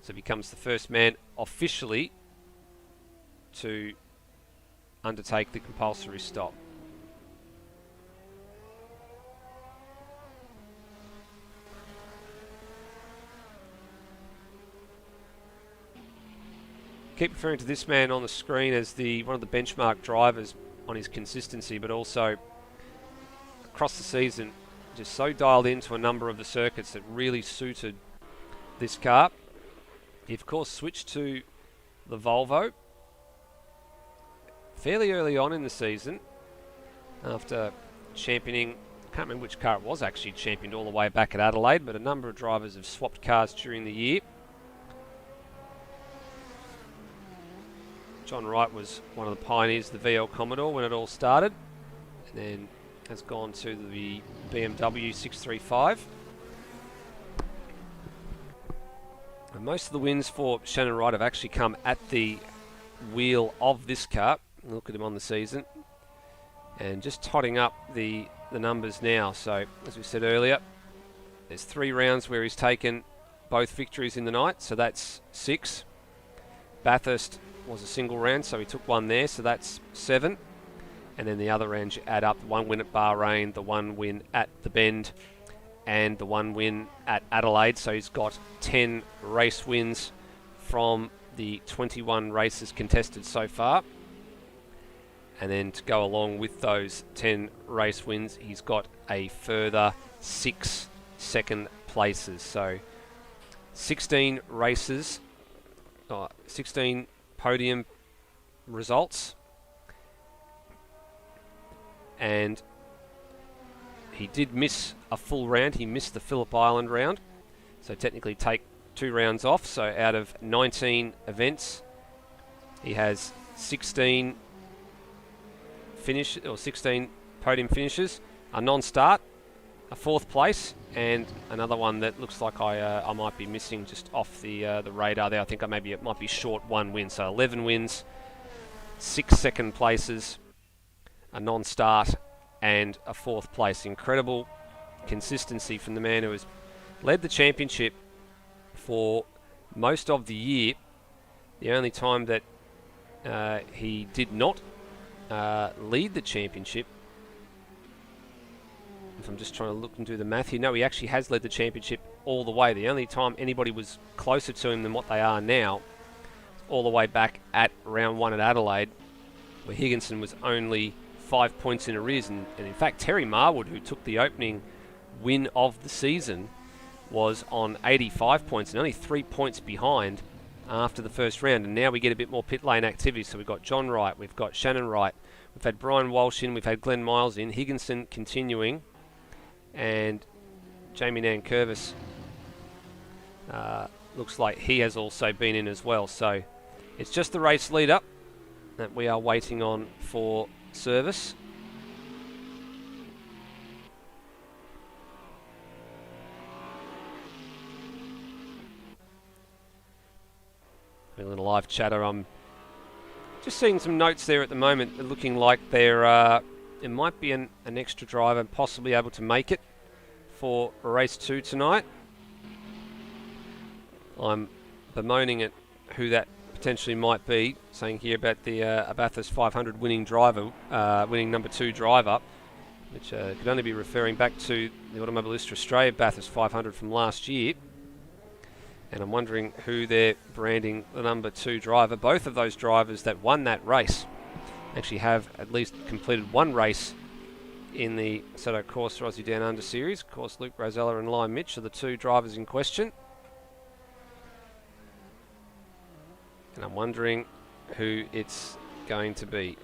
So he becomes the first man officially to undertake the compulsory stop. Keep referring to this man on the screen as one of the benchmark drivers on his consistency, but also across the season just so dialed into a number of the circuits that really suited this car. He of course switched to the Volvo fairly early on in the season after championing, I can't remember which car it was actually championed all the way back at Adelaide, but a number of drivers have swapped cars during the year. John Wright was one of the pioneers of the VL Commodore when it all started, and then has gone to the BMW 635. And most of the wins for Shannon Wright have actually come at the wheel of this car. Look at him on the season. And just totting up the numbers now. So, as we said earlier, there's 3 rounds where he's taken both victories in the night, so that's 6. Bathurst was a single round, so he took 1 there, so that's 7. And then the other rounds you add up, the 1 win at Bahrain, the 1 win at the Bend, and the 1 win at Adelaide. So he's got 10 race wins from the 21 races contested so far. And then to go along with those 10 race wins, he's got a further 6 second places. So 16 races, 16 podium results. And he did miss a full round. He missed the Phillip Island round. So technically take 2 rounds off. So out of 19 events, he has 16 podium finishes, a non-start, a 4th place, and another one that looks like I might be missing just off the radar there. I think it might be short 1 win. So 11 wins, 6 second places, a non-start, and a 4th place. Incredible consistency from the man who has led the championship for most of the year. The only time that he did not lead the championship, if I'm just trying to look and do the math here, no, he actually has led the championship all the way. The only time anybody was closer to him than what they are now, all the way back at round 1 at Adelaide, where Higginson was only 5 points in arrears. And in fact, Terry Marwood, who took the opening win of the season, was on 85 points and only 3 points behind after the first round. And now we get a bit more pit lane activity. So we've got John Wright, we've got Shannon Wright, we've had Brian Walsh in, we've had Glenn Miles in, Higginson continuing, and Jamie Nankervis looks like he has also been in as well. So it's just the race leader that we are waiting on for service. A little live chatter. I'm just seeing some notes there at the moment. They're looking like there might be an extra driver possibly able to make it for race 2 tonight. I'm bemoaning at who that potentially might be, saying here about the Bathurst 500 winning number 2 driver, which could only be referring back to the Automobilista Australia Bathurst 500 from last year. And I'm wondering who they're branding the number 2 driver. Both of those drivers that won that race actually have at least completed 1 race in the Assetto Corsa Aussie Down Under Series. Of course, Luke Rosella and Lime Mitch are the 2 drivers in question. And I'm wondering who it's going to be.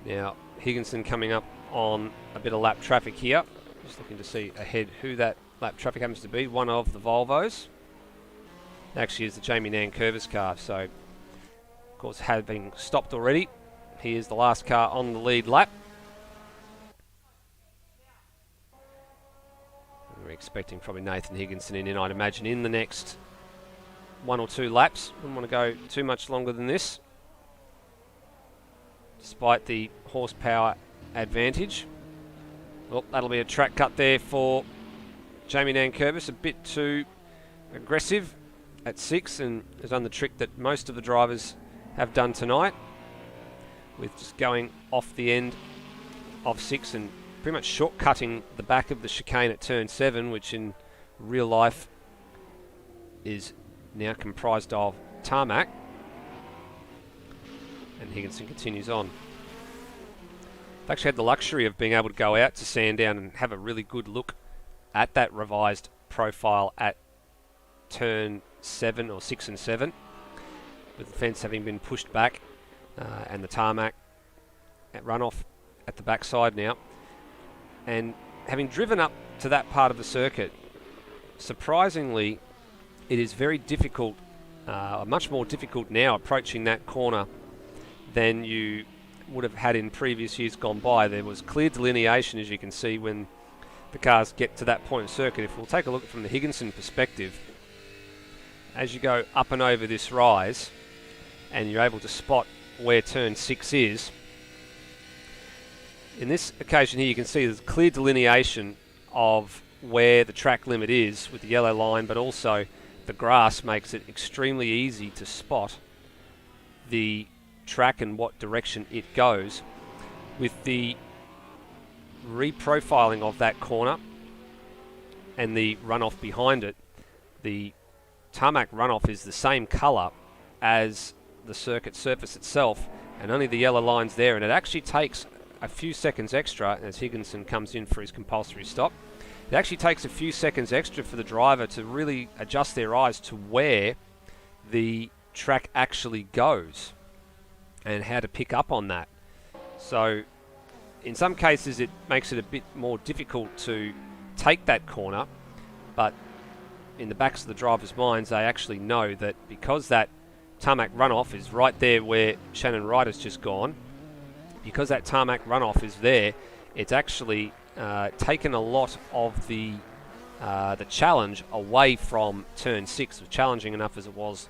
Now, Higginson coming up on a bit of lap traffic here. Just looking to see ahead who that lap traffic happens to be. One of the Volvos. Actually is the Jamie Nankervis car. So, of course, having stopped already, he is the last car on the lead lap. We're expecting probably Nathan Higginson in, I'd imagine, in the next 1 or 2 laps. Wouldn't want to go too much longer than this, despite the horsepower advantage. Well, that'll be a track cut there for Jamie Nankervis. A bit too aggressive at 6, and has done the trick that most of the drivers have done tonight, with just going off the end of 6 and pretty much shortcutting the back of the chicane at turn 7, which in real life is now comprised of tarmac. And Higginson continues on. I've actually had the luxury of being able to go out to Sandown and have a really good look at that revised profile at turn 7 or 6 and 7, with the fence having been pushed back and the tarmac at runoff at the backside now. And having driven up to that part of the circuit, surprisingly, it is very difficult, much more difficult now approaching that corner than you would have had in previous years gone by. There was clear delineation, as you can see, when the cars get to that point of circuit. If we'll take a look from the Higginson perspective, as you go up and over this rise, and you're able to spot where turn 6 is. In this occasion here, you can see there's clear delineation of where the track limit is with the yellow line, but also the grass makes it extremely easy to spot the track and what direction it goes. With the reprofiling of that corner and the runoff behind it, the tarmac runoff is the same colour as the circuit surface itself, and only the yellow line's there, and it actually takes a few seconds extra as Higginson comes in for his compulsory stop. It actually takes a few seconds extra for the driver to really adjust their eyes to where the track actually goes and how to pick up on that. So in some cases it makes it a bit more difficult to take that corner, but in the backs of the drivers' minds they actually know that because that tarmac runoff is right there where Shannon Wright has just gone, because that tarmac runoff is there, it's actually taken a lot of the challenge away from turn 6. It was challenging enough as it was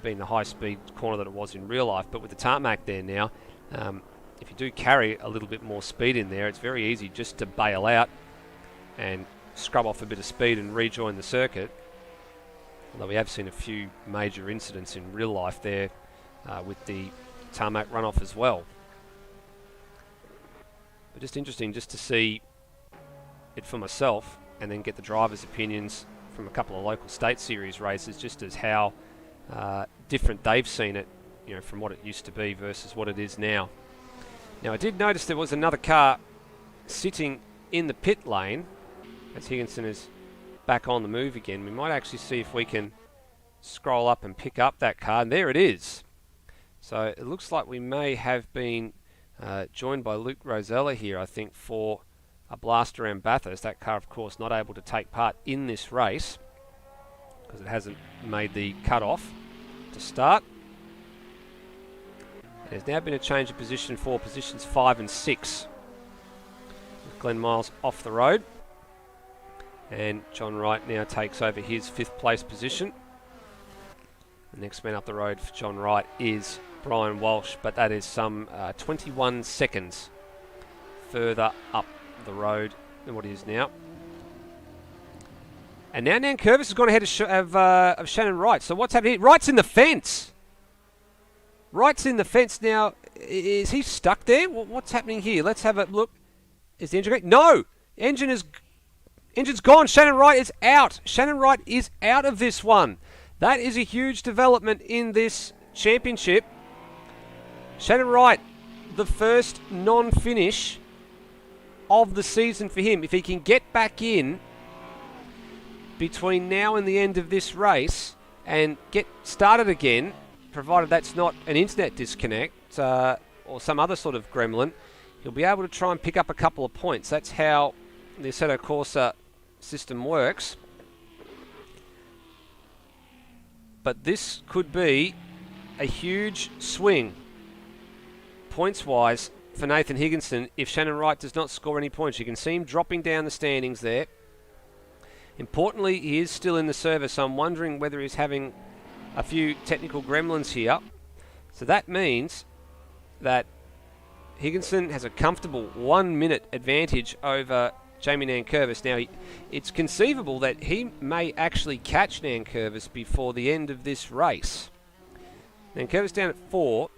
being the high-speed corner that it was in real life, but with the tarmac there now, if you do carry a little bit more speed in there, it's very easy just to bail out and scrub off a bit of speed and rejoin the circuit. Although we have seen a few major incidents in real life there with the tarmac runoff as well. But just interesting just to see it for myself and then get the drivers' opinions from a couple of local state series races, just as how different they've seen it, you know, from what it used to be versus what it is now. Now I did notice there was another car sitting in the pit lane as Higginson is back on the move again. We might actually see if we can scroll up and pick up that car, and there it is. So it looks like we may have been joined by Luke Rosella here, I think, for a blast around Bathurst. That car, of course, not able to take part in this race because it hasn't made the cut-off to start. There's now been a change of position for positions 5 and 6. With Glenn Miles off the road. And John Wright now takes over his 5th place position. The next man up the road for John Wright is Brian Walsh, but that is some 21 seconds further up the road than what it is now. And now Nankervis has gone ahead of Shannon Wright. So what's happening here? Wright's in the fence. Wright's in the fence now. Is he stuck there? What's happening here? Let's have a look. Is the engine going? No! Engine's gone. Shannon Wright is out. Shannon Wright is out of this one. That is a huge development in this championship. Shannon Wright, the first non-finish of the season for him. If he can get back in between now and the end of this race and get started again, provided that's not an internet disconnect or some other sort of gremlin, he'll be able to try and pick up a couple of points. That's how the Assetto Corsa system works. But this could be a huge swing points-wise for Nathan Higginson if Shannon Wright does not score any points. You can see him dropping down the standings there. Importantly, he is still in the service, so I'm wondering whether he's having a few technical gremlins here. So that means that Higginson has a comfortable 1 minute advantage over Jamie Nankervis. Now, it's conceivable that he may actually catch Nankervis before the end of this race. Nankervis down at 4,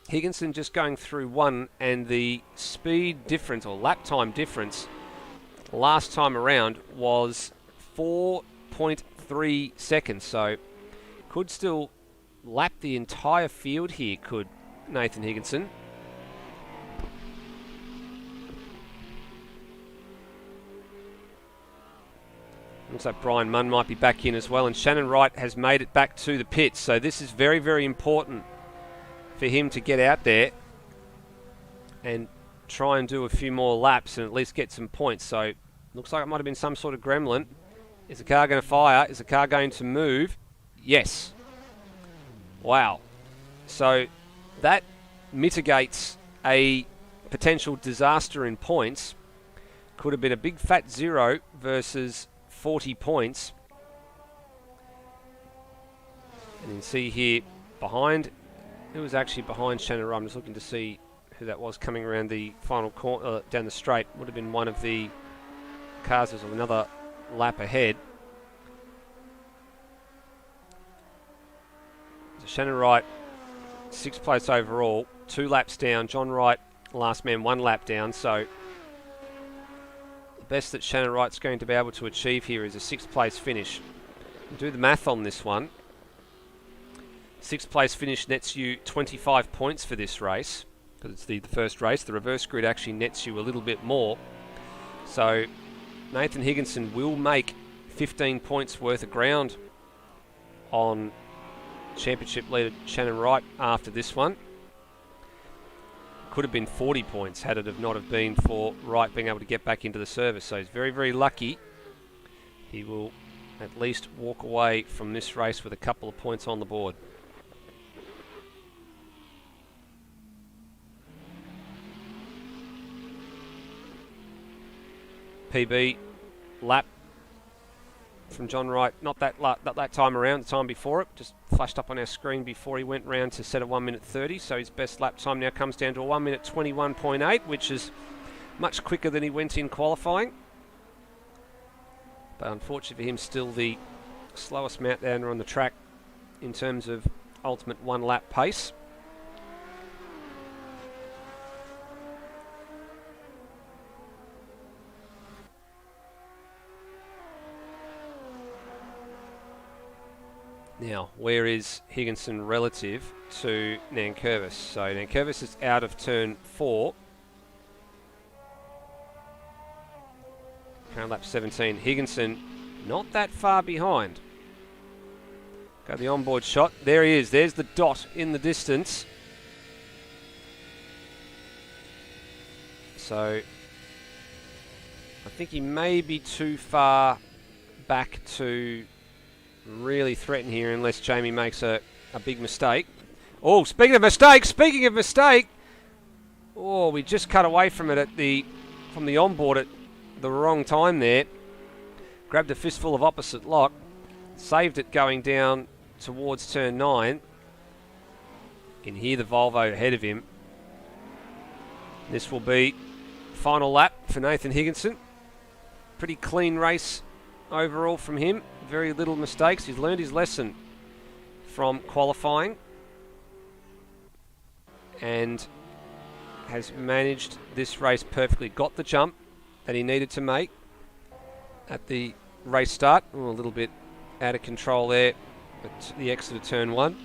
Higginson just going through 1, and the speed difference or lap time difference last time around was 4.3 seconds. So could still lap the entire field here, could Nathan Higginson. Looks like Brian Munn might be back in as well, and Shannon Wright has made it back to the pits. So this is very, very important for him to get out there and try and do a few more laps and at least get some points. So looks like it might have been some sort of gremlin. Is the car going to fire? Is the car going to move? Yes. Wow. So that mitigates a potential disaster in points. Could have been a big fat 0 versus 40 points. And you can see here behind Who was actually behind Shannon Wright? I'm just looking to see who that was coming around the final corner, down the straight. Would have been one of the cars with another lap ahead. So Shannon Wright, 6th place overall, 2 laps down. John Wright, last man, 1 lap down. So the best that Shannon Wright's going to be able to achieve here is a 6th place finish. Do the math on this one. 6th place finish nets you 25 points for this race, because it's the first race. The reverse grid actually nets you a little bit more. So Nathan Higginson will make 15 points worth of ground on championship leader Shannon Wright after this one. Could have been 40 points had it have not have been for Wright being able to get back into the service. So he's very, very lucky. He will at least walk away from this race with a couple of points on the board. PB lap from John Wright, not that time around, the time before it, just flashed up on our screen before he went round to set a 1 minute 30, so his best lap time now comes down to a 1 minute 21.8, which is much quicker than he went in qualifying. But unfortunately for him, still the slowest mountaineer on the track in terms of ultimate 1 lap pace. Now, where is Higginson relative to Nankervis? So Nankervis is out of turn 4. Current lap 17. Higginson not that far behind. Got the onboard shot. There he is. There's the dot in the distance. So I think he may be too far back to really threaten here unless Jamie makes a big mistake. Oh, speaking of mistake, oh, we just cut away from it from the onboard at the wrong time there. Grabbed a fistful of opposite lock, saved it going down towards turn 9. You can hear the Volvo ahead of him. This will be final lap for Nathan Higginson. Pretty clean race overall from him. Very little mistakes. He's learned his lesson from qualifying and has managed this race perfectly. Got the jump that he needed to make at the race start. Oh, a little bit out of control there at the exit of turn 1.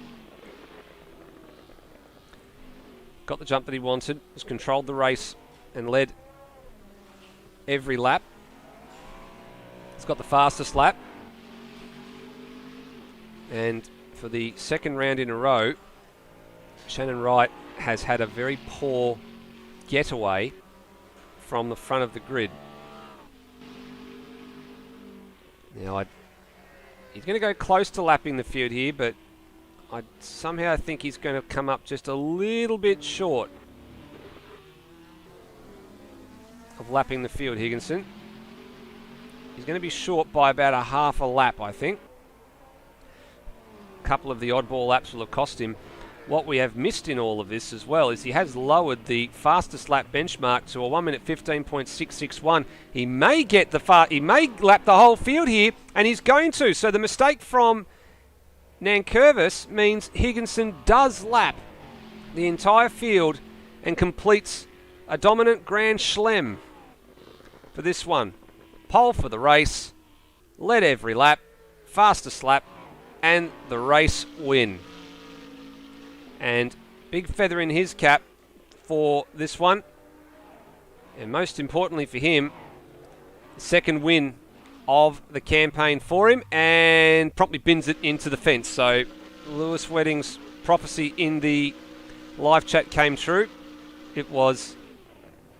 Got the jump that he wanted. Has controlled the race and led every lap. He's got the fastest lap. And for the second round in a row, Shannon Wright has had a very poor getaway from the front of the grid. Now, he's going to go close to lapping the field here, but I somehow think he's going to come up just a little bit short of lapping the field, Higginson. He's going to be short by about a half a lap, I think. A couple of the oddball laps will have cost him. What we have missed in all of this as well is he has lowered the fastest lap benchmark to a 1 minute 15.661. He may get he may lap the whole field here, and he's going to. So the mistake from Nankervis means Higginson does lap the entire field and completes a dominant Grand Slam for this one. Pole for the race, led every lap, fastest lap, and the race win. And big feather in his cap for this one. And most importantly for him, second win of the campaign for him, and promptly bins it into the fence. So Lewis Wedding's prophecy in the live chat came true. It was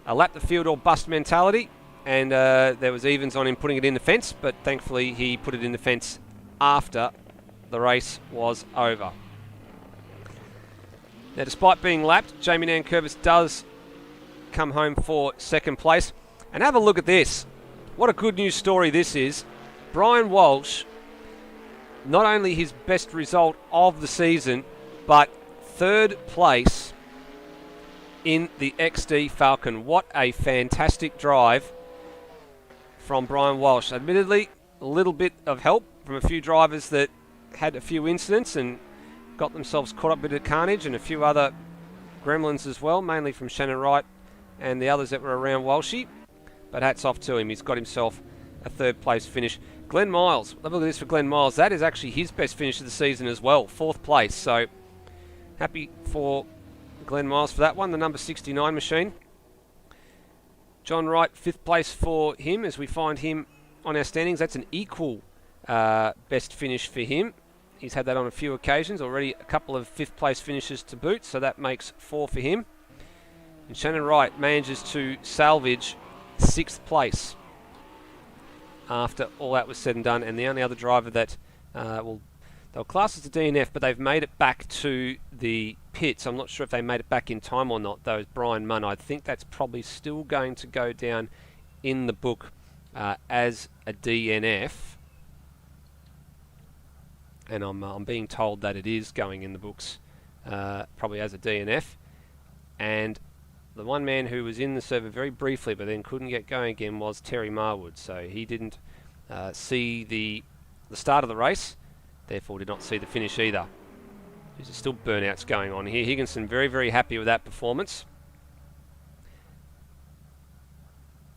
a lap the field or bust mentality, and there was evens on him putting it in the fence, but thankfully he put it in the fence after the race was over. Now, despite being lapped, Jamie Nankervis does come home for second place. And have a look at this. What a good news story this is. Brian Walsh, not only his best result of the season, but third place in the XD Falcon. What a fantastic drive from Brian Walsh. Admittedly, a little bit of help from a few drivers that had a few incidents and got themselves caught up with the carnage, and a few other gremlins as well, mainly from Shannon Wright and the others that were around Walshy. But hats off to him. He's got himself a third place finish. Glenn Miles. Have a look at this for Glenn Miles. That is actually his best finish of the season as well. Fourth place. So happy for Glenn Miles for that one. The number 69 machine. John Wright, fifth place for him as we find him on our standings. That's an equal best finish for him. He's had that on a few occasions already. A couple of fifth place finishes to boot. So that makes 4 for him. And Shannon Wright manages to salvage sixth place after all that was said and done, and the only other driver that they'll class as a DNF, but they've made it back to the pits. I'm not sure if they made it back in time or not, though, is Brian Munn. I think that's probably still going to go down in the book as a DNF, and I'm being told that it is going in the books probably as a DNF. And the one man who was in the server very briefly but then couldn't get going again was Terry Marwood. So he didn't see the start of the race, therefore did not see the finish either. There's still burnouts going on here. Higginson very, very happy with that performance.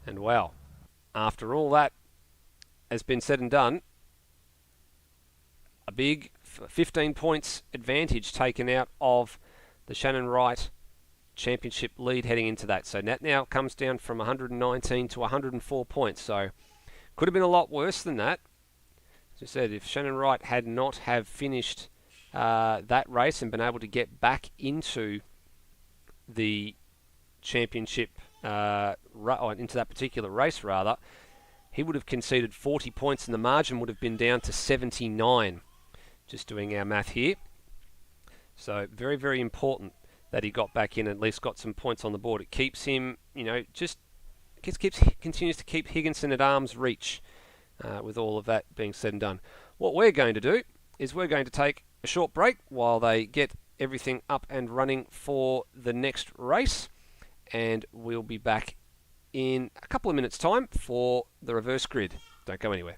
And wow, after all that has been said and done, a big 15 points advantage taken out of the Shannon Wright championship lead heading into that. So that now comes down from 119 to 104 points. So could have been a lot worse than that. As I said, if Shannon Wright had not have finished that race and been able to get back into the championship, into that particular race rather, he would have conceded 40 points and the margin would have been down to 79. Just doing our math here. So very, very important that he got back in and at least got some points on the board. It keeps him, continues to keep Higginson at arm's reach with all of that being said and done. What we're going to do is we're going to take a short break while they get everything up and running for the next race, and we'll be back in a couple of minutes' time for the reverse grid. Don't go anywhere.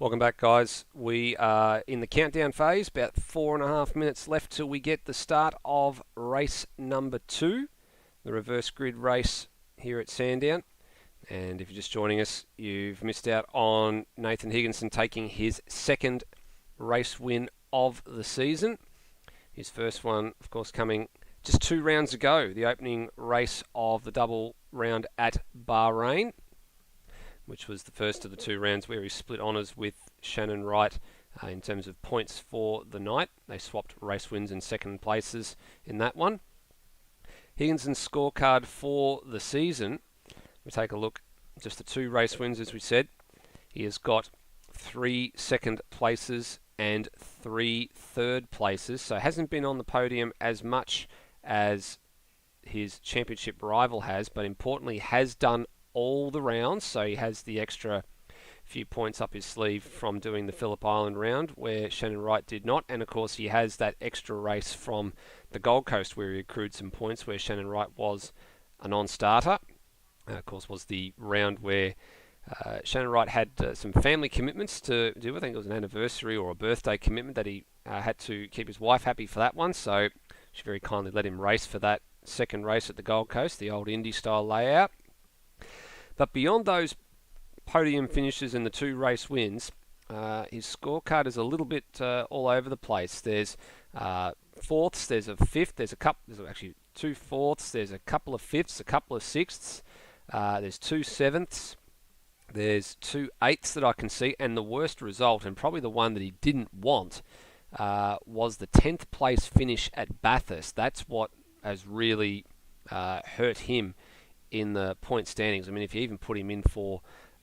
Welcome back, guys. We are in the countdown phase, about 4.5 minutes left till we get the start of race number 2, the reverse grid race here at Sandown. And if you're just joining us, you've missed out on Nathan Higginson taking his second race win of the season. His first one, of course, coming Just 2 rounds ago, the opening race of the double round at Bahrain, which was the first of the 2 rounds where he split honours with Shannon Wright in terms of points for the night. They swapped race wins and second places in that one. Higginson's scorecard for the season, we take a look, just the 2 race wins as we said. He has got 3 second places and 3 third places, so hasn't been on the podium as much as his championship rival has, but importantly has done all the rounds, so he has the extra few points up his sleeve from doing the Phillip Island round where Shannon Wright did not, and of course he has that extra race from the Gold Coast where he accrued some points where Shannon Wright was a non-starter. Of course was the round where Shannon Wright had some family commitments to do. I think it was an anniversary or a birthday commitment that he had to keep his wife happy for that one, so she very kindly let him race for that second race at the Gold Coast, the old Indy style layout. But beyond those podium finishes and the 2 race wins, his scorecard is a little bit all over the place. There's 4ths, there's a 5th, there's actually 2 4ths, there's a couple of 5ths, a couple of 6ths, there's 2 7ths, there's 2 8ths that I can see, and the worst result, and probably the one that he didn't want, was the 10th place finish at Bathurst. That's what has really hurt him in the point standings. I mean, if you even put him in for,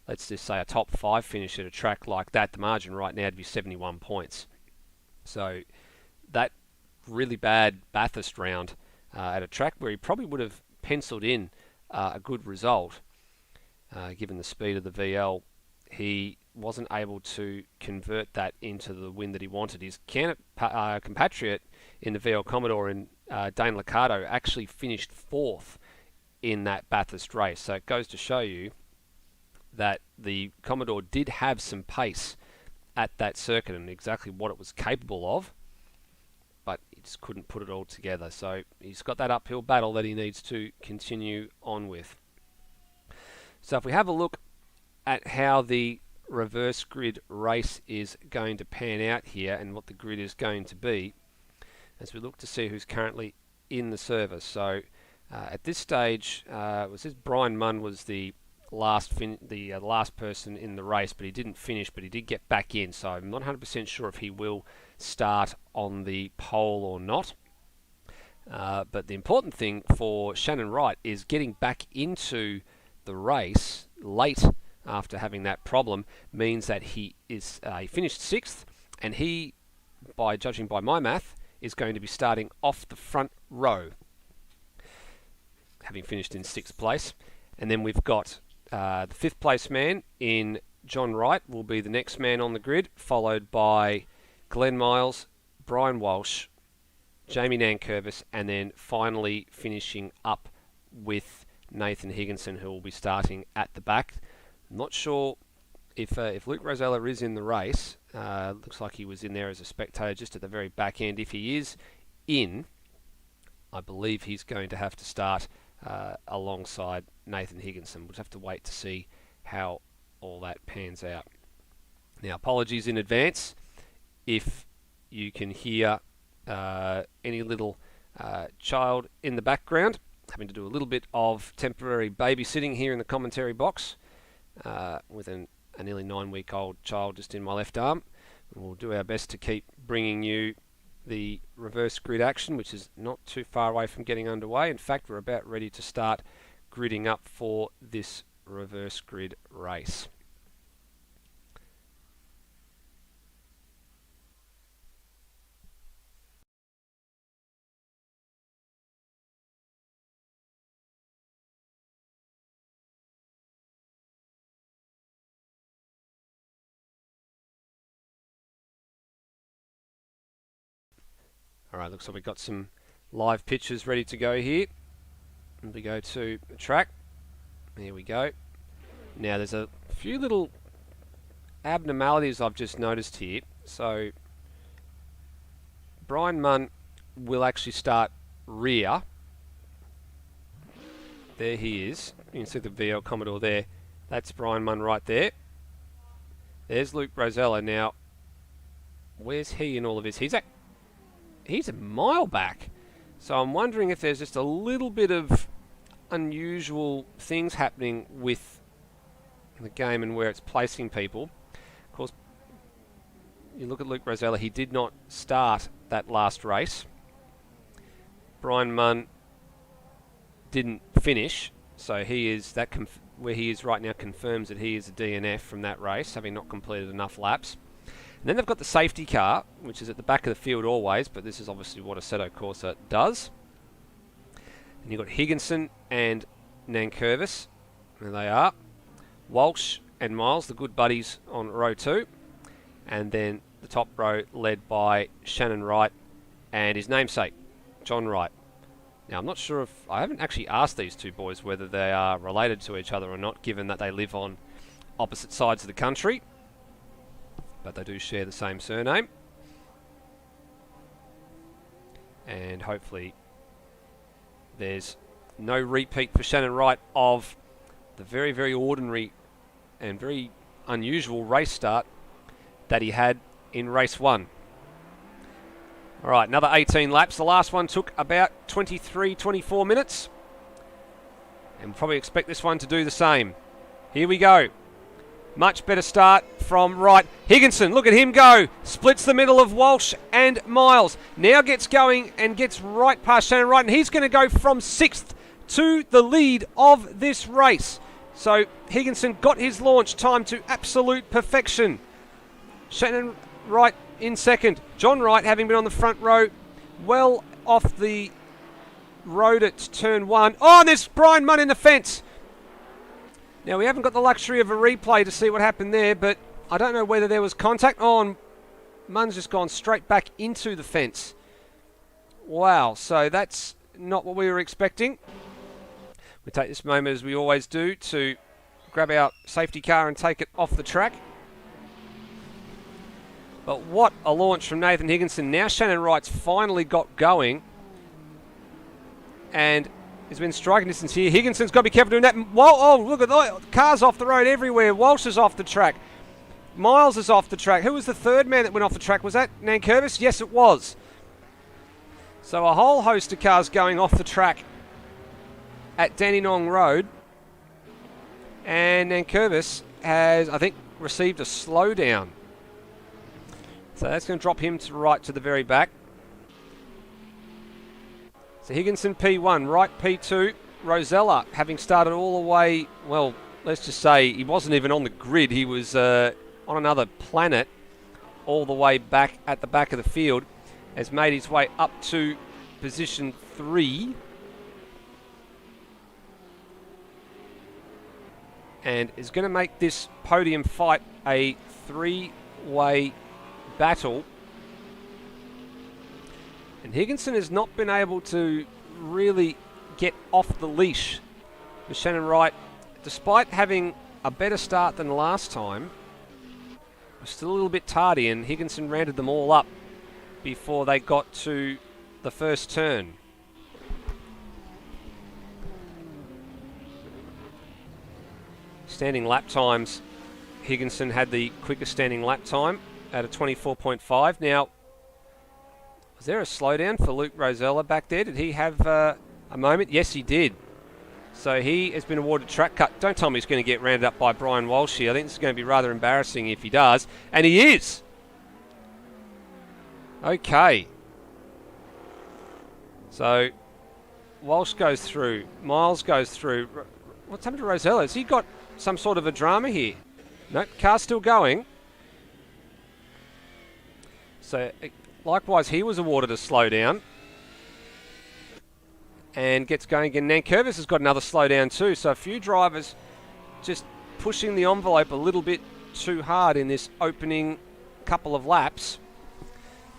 let's just say, a top 5 finish at a track like that, the margin right now would be 71 points. So that really bad Bathurst round at a track where he probably would have penciled in a good result, given the speed of the VL, he wasn't able to convert that into the win that he wanted. His compatriot in the VL Commodore, in Dane Liccardo, actually finished 4th in that Bathurst race. So it goes to show you that the Commodore did have some pace at that circuit and exactly what it was capable of, but he just couldn't put it all together. So he's got that uphill battle that he needs to continue on with. So if we have a look at how the reverse grid race is going to pan out here and what the grid is going to be, as we look to see who's currently in the service. So at this stage, Brian Munn was the last person in the race, but he didn't finish, but he did get back in. So I'm not 100% sure if he will start on the pole or not. But the important thing for Shannon Wright is getting back into the race late after having that problem means that he finished 6th, and he, by judging by my math, is going to be starting off the front row, having finished in 6th place. And then we've got the 5th place man in John Wright will be the next man on the grid, followed by Glenn Miles, Brian Walsh, Jamie Nankervis, and then finally finishing up with Nathan Higginson, who will be starting at the back. I'm not sure if Luke Rosella is in the race. Looks like he was in there as a spectator just at the very back end. If he is in, I believe he's going to have to start alongside Nathan Higginson. We'll just have to wait to see how all that pans out. Now, apologies in advance if you can hear any little child in the background. Having to do a little bit of temporary babysitting here in the commentary box with a nearly 9-week-old child just in my left arm. And we'll do our best to keep bringing you the reverse grid action, which is not too far away from getting underway. In fact, we're about ready to start gridding up for this reverse grid race. Alright, looks like we've got some live pictures ready to go here. And we go to the track. There we go. Now there's a few little abnormalities I've just noticed here. So Brian Munn will actually start rear. There he is. You can see the VL Commodore there. That's Brian Munn right there. There's Luke Rosella. Now, where's he in all of this? He's a mile back. So I'm wondering if there's just a little bit of unusual things happening with the game and where it's placing people. Of course, you look at Luke Rosella, he did not start that last race. Brian Munn didn't finish, so he is where he is right now confirms that he is a DNF from that race, having not completed enough laps. And then they've got the safety car, which is at the back of the field always, but this is obviously what Assetto Corsa does. And you've got Higginson and Nankervis, there they are. Walsh and Miles, the good buddies on row 2. And then the top row led by Shannon Wright and his namesake, John Wright. Now, I'm not sure if... I haven't actually asked these two boys whether they are related to each other or not, given that they live on opposite sides of the country. But they do share the same surname. And hopefully there's no repeat for Shannon Wright of the very, very ordinary and very unusual race start that he had in race 1. All right, another 18 laps. The last one took about 23, 24 minutes. And we'll probably expect this one to do the same. Here we go. Much better start from Wright. Higginson, look at him go. Splits the middle of Walsh and Miles. Now gets going and gets right past Shannon Wright. And he's going to go from 6th to the lead of this race. So Higginson got his launch time to absolute perfection. Shannon Wright in second. John Wright, having been on the front row, well off the road at turn 1. Oh, and there's Brian Munn in the fence. Now, we haven't got the luxury of a replay to see what happened there, but I don't know whether there was contact. Oh, and Munn's just gone straight back into the fence. Wow, so that's not what we were expecting. We take this moment, as we always do, to grab our safety car and take it off the track. But what a launch from Nathan Higginson. Now Shannon Wright's finally got going. And he's been striking distance here. Higginson's got to be careful doing that. Whoa, oh, look at that. Cars off the road everywhere. Walsh is off the track. Miles is off the track. Who was the third man that went off the track? Was that Nankervis? Yes, it was. So a whole host of cars going off the track at Dandenong Road. And Nankervis has, I think, received a slowdown. So that's going to drop him right to the very back. So Higginson P1, Wright P2, Rosella having started all the way, well, let's just say he wasn't even on the grid. He was on another planet all the way back at the back of the field. Has made his way up to position 3. And is going to make this podium fight a 3-way battle. And Higginson has not been able to really get off the leash with Shannon Wright. Despite having a better start than last time, was still a little bit tardy, and Higginson rounded them all up before they got to the first turn. Standing lap times, Higginson had the quickest standing lap time at a 24.5. Now, was there a slowdown for Luke Rosella back there? Did he have a moment? Yes, he did. So he has been awarded track cut. Don't tell me he's going to get rounded up by Brian Walsh here. I think this is going to be rather embarrassing if he does. And he is. Okay. So Walsh goes through. Miles goes through. What's happened to Rosella? Has he got some sort of a drama here? Nope, car's still going. So likewise, he was awarded a slowdown. And gets going again. Nankervis has got another slowdown too. So a few drivers just pushing the envelope a little bit too hard in this opening couple of laps.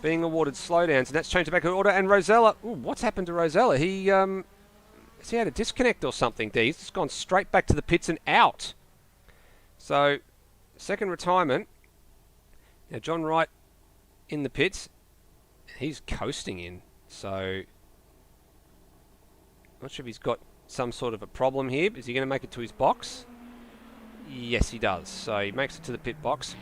Being awarded slowdowns. And that's changed back to order. And Rosella, ooh, what's happened to Rosella? Has he had a disconnect or something? He's just gone straight back to the pits and out. So, second retirement. Now John Wright in the pits. He's coasting in. So, not sure if he's got some sort of a problem here. Is he going to make it to his box? Yes, he does. So he makes it to the pit box.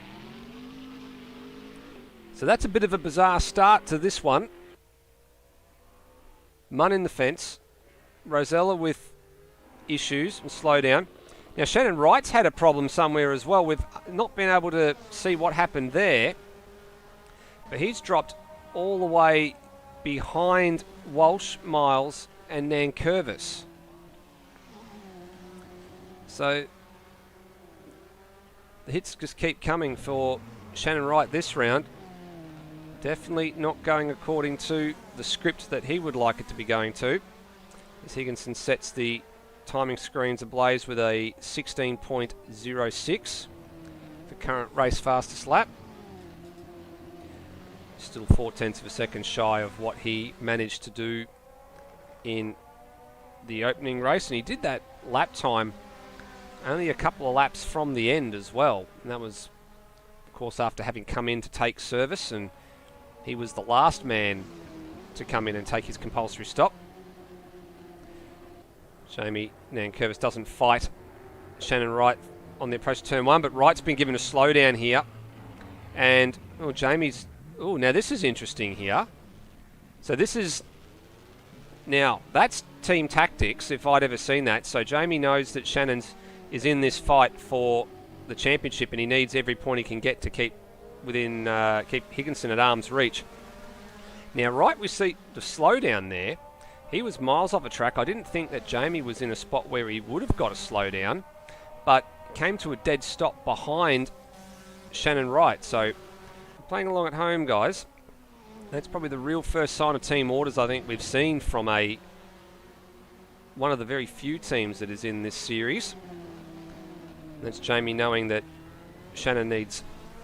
So that's a bit of a bizarre start to this one. Munn in the fence. Rosella with issues and slow down. Now Shannon Wright's had a problem somewhere as well. We've not been able to see what happened there. But he's dropped all the way behind Walsh, Miles and Nankervis. So the hits just keep coming for Shannon Wright this round. Definitely not going according to the script that he would like it to be going to. As Higginson sets the timing screens ablaze with a 16.06, the current race fastest lap. Still 0.4 of a second shy of what he managed to do in the opening race, and he did that lap time only a couple of laps from the end as well, and that was of course after having come in to take service, and he was the last man to come in and take his compulsory stop. Jamie Nankervis doesn't fight Shannon Wright on the approach to turn 1, but Wright's been given a slowdown here, and Jamie's now this is interesting here. So this is, now that's team tactics if I'd ever seen that. So Jamie knows that Shannon's is in this fight for the championship and he needs every point he can get to keep Higginson at arm's reach. Now Wright, we see the slowdown there. He was miles off a track. I didn't think that Jamie was in a spot where he would have got a slowdown, but came to a dead stop behind Shannon Wright. So playing along at home, guys, that's probably the real first sign of team orders I think we've seen from one of the very few teams that is in this series. And that's Jamie knowing that Shannon needs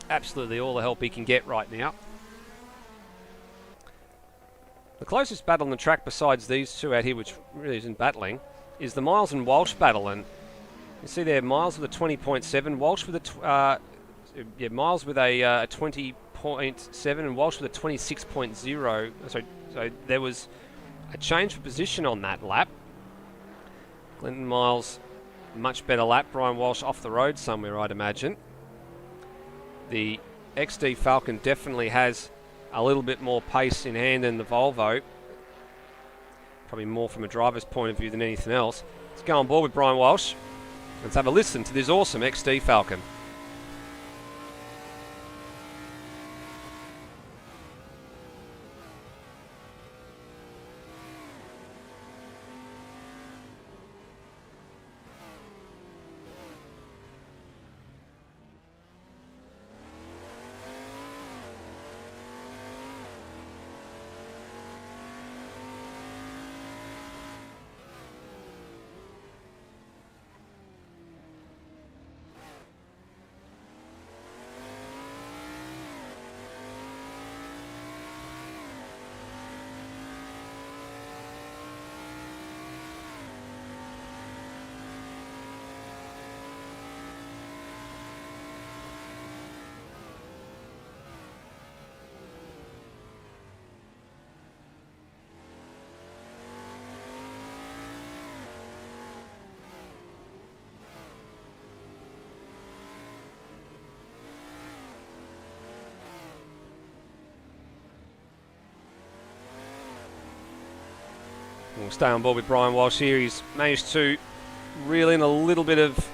absolutely all the help he can get right now. The closest battle on the track besides these two out here, which really isn't battling, is the Miles and Walsh battle. And you see there, Miles with a 20.7, Walsh with a Miles with a 20.7 and Walsh with a 26.0. So there was a change of position on that lap. Clinton Miles, much better lap. Brian Walsh off the road somewhere, I'd imagine. The XD Falcon definitely has a little bit more pace in hand than the Volvo. Probably more from a driver's point of view than anything else. Let's go on board with Brian Walsh. Let's have a listen to this awesome XD Falcon. We'll stay on board with Brian Walsh here. He's managed to reel in a little bit of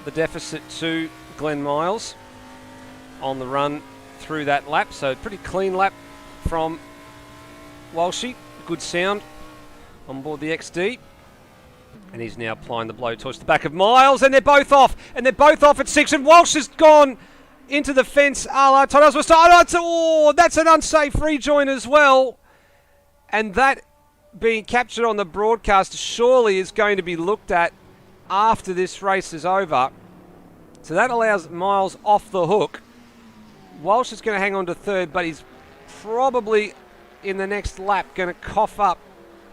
the deficit to Glenn Miles on the run through that lap. So pretty clean lap from Walshy. Good sound on board the XD. And he's now applying the blowtorch to the back of Miles, and they're both off. And they're both off at 6. And Walsh has gone into the fence. Oh, that's an unsafe rejoin as well. And that being captured on the broadcast surely is going to be looked at after this race is over. So that allows Miles off the hook. Walsh is going to hang on to third, but he's probably in the next lap going to cough up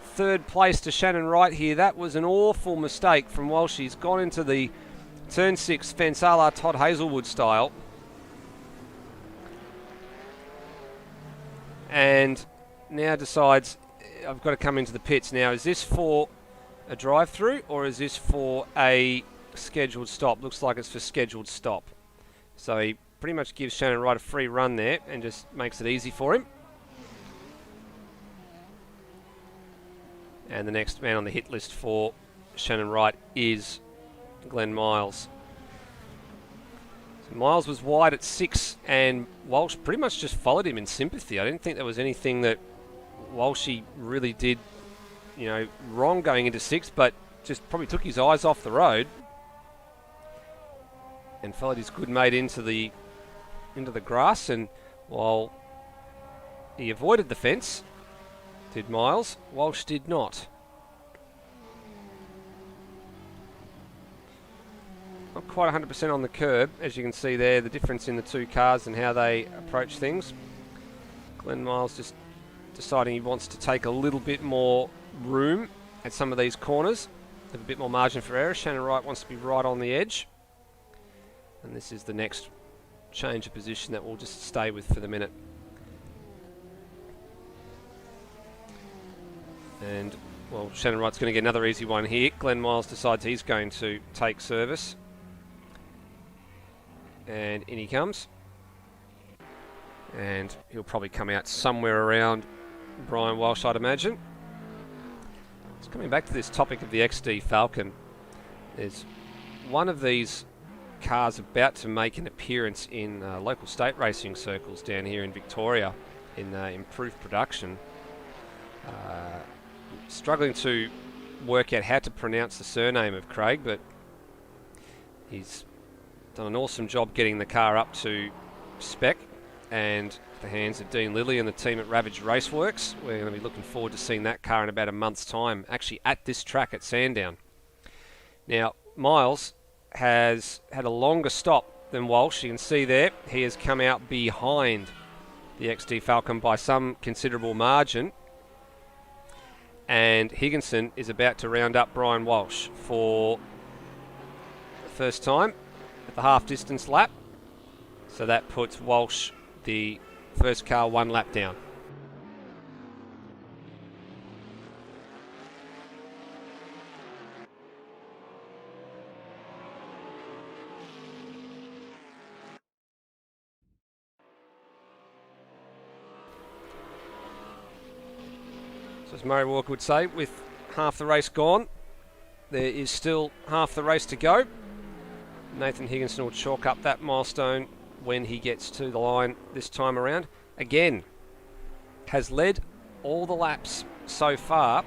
third place to Shannon Wright here. That was an awful mistake from Walsh. He's gone into the turn 6 fence a la Todd Hazelwood style. And now decides, I've got to come into the pits now. Is this for a drive-through or is this for a scheduled stop? Looks like it's for scheduled stop. So he pretty much gives Shannon Wright a free run there and just makes it easy for him. And the next man on the hit list for Shannon Wright is Glenn Miles. So Miles was wide at 6, and Walsh pretty much just followed him in sympathy. I didn't think there was anything that Walshy really did, wrong going into 6, but just probably took his eyes off the road and followed his good mate into the grass. And while he avoided the fence, did Miles, Walsh did not. Not quite 100% on the curb, as you can see there, the difference in the two cars and how they approach things. Glenn Miles just deciding he wants to take a little bit more room at some of these corners, have a bit more margin for error. Shannon Wright wants to be right on the edge. And this is the next change of position that we'll just stay with for the minute. And, well, Shannon Wright's going to get another easy one here. Glenn Miles decides he's going to take service. And in he comes. And he'll probably come out somewhere around Brian Walsh, I'd imagine. Just coming back to this topic of the XD Falcon, there's one of these cars about to make an appearance in local state racing circles down here in Victoria in improved production. Struggling to work out how to pronounce the surname of Craig, but he's done an awesome job getting the car up to spec, and the hands of Dean Lilly and the team at Ravage Raceworks. We're going to be looking forward to seeing that car in about a month's time, actually at this track at Sandown. Now, Miles has had a longer stop than Walsh. You can see there, he has come out behind the XD Falcon by some considerable margin. And Higginson is about to round up Brian Walsh for the first time at the half-distance lap. So that puts Walsh, the first car, one lap down. So as Murray Walker would say, with half the race gone, there is still half the race to go. Nathan Higginson will chalk up that milestone when he gets to the line this time around. Again, has led all the laps so far.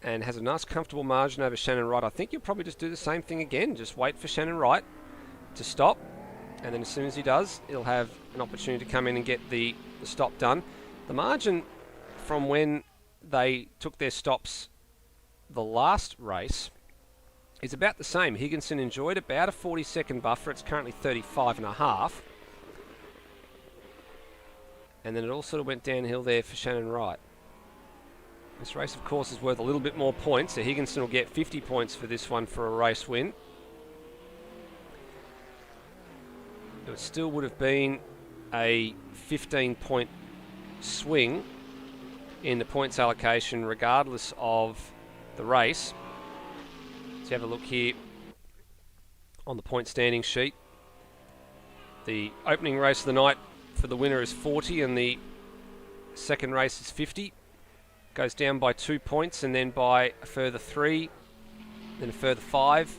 And has a nice comfortable margin over Shannon Wright. I think you'll probably just do the same thing again. Just wait for Shannon Wright to stop. And then as soon as he does, he'll have an opportunity to come in and get the stop done. The margin from when they took their stops the last race is about the same. Higginson enjoyed about a 40-second buffer. It's currently 35.5. And then it all sort of went downhill there for Shannon Wright. This race, of course, is worth a little bit more points. So Higginson will get 50 points for this one for a race win. It still would have been a 15-point swing in the points allocation regardless of the race. So have a look here on the point standing sheet. The opening race of the night for the winner is 40 and the second race is 50. Goes down by 2 points and then by a further 3, then a further 5,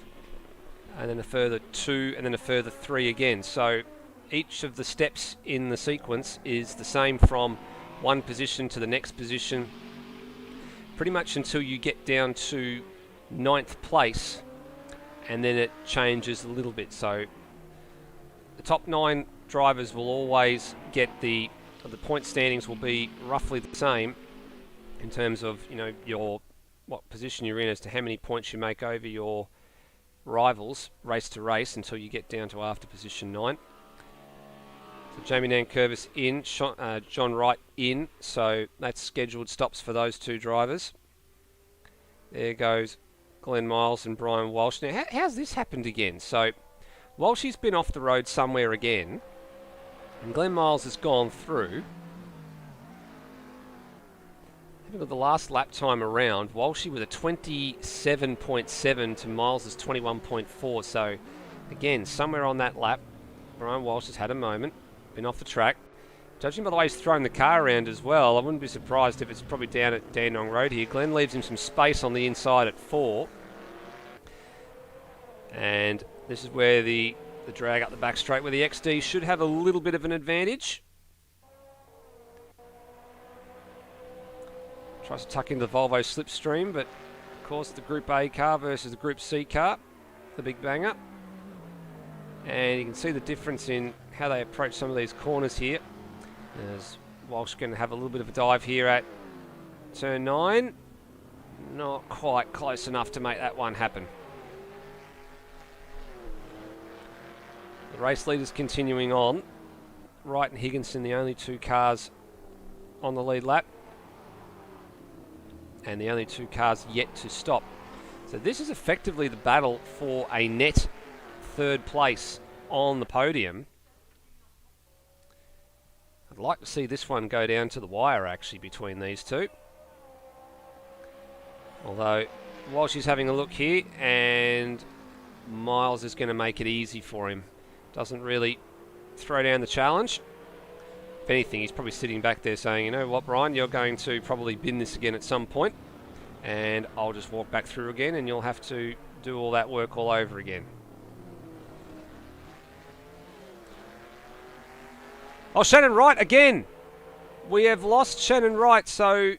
and then a further 2, and then a further 3 again. So each of the steps in the sequence is the same from one position to the next position, pretty much until you get down to 9th place, and then it changes a little bit. So the top 9 drivers will always get the point standings will be roughly the same in terms of your what position you're in as to how many points you make over your rivals race to race until you get down to after position 9. So Jamie Nankervis in, John Wright in, so that's scheduled stops for those two drivers. There goes Glenn Miles and Brian Walsh. Now, how's this happened again? So Walshy's been off the road somewhere again, and Glenn Miles has gone through. Look at the last lap time around. Walshy with a 27.7 to Miles' 21.4. So, again, somewhere on that lap, Brian Walsh has had a moment, been off the track, Judging by the way he's thrown the car around as well, I wouldn't be surprised if it's probably down at Dandenong Road here. Glenn leaves him some space on the inside at 4. And this is where the drag up the back straight, where the XD should have a little bit of an advantage. Tries to tuck into the Volvo slipstream, but of course the Group A car versus the Group C car, the big banger. And you can see the difference in how they approach some of these corners here. As Walsh going to have a little bit of a dive here at turn 9. Not quite close enough to make that one happen. The race leader's continuing on. Wright and Higginson, the only 2 cars on the lead lap. And the only 2 cars yet to stop. So this is effectively the battle for a net 3rd place on the podium. I'd like to see this one go down to the wire actually between these 2. Although Walsh is having a look here, and Miles is going to make it easy for him. Doesn't really throw down the challenge. If anything, he's probably sitting back there saying, you know what, Brian, you're going to probably bin this again at some point, and I'll just walk back through again, and you'll have to do all that work all over again. Oh, Shannon Wright again. We have lost Shannon Wright, so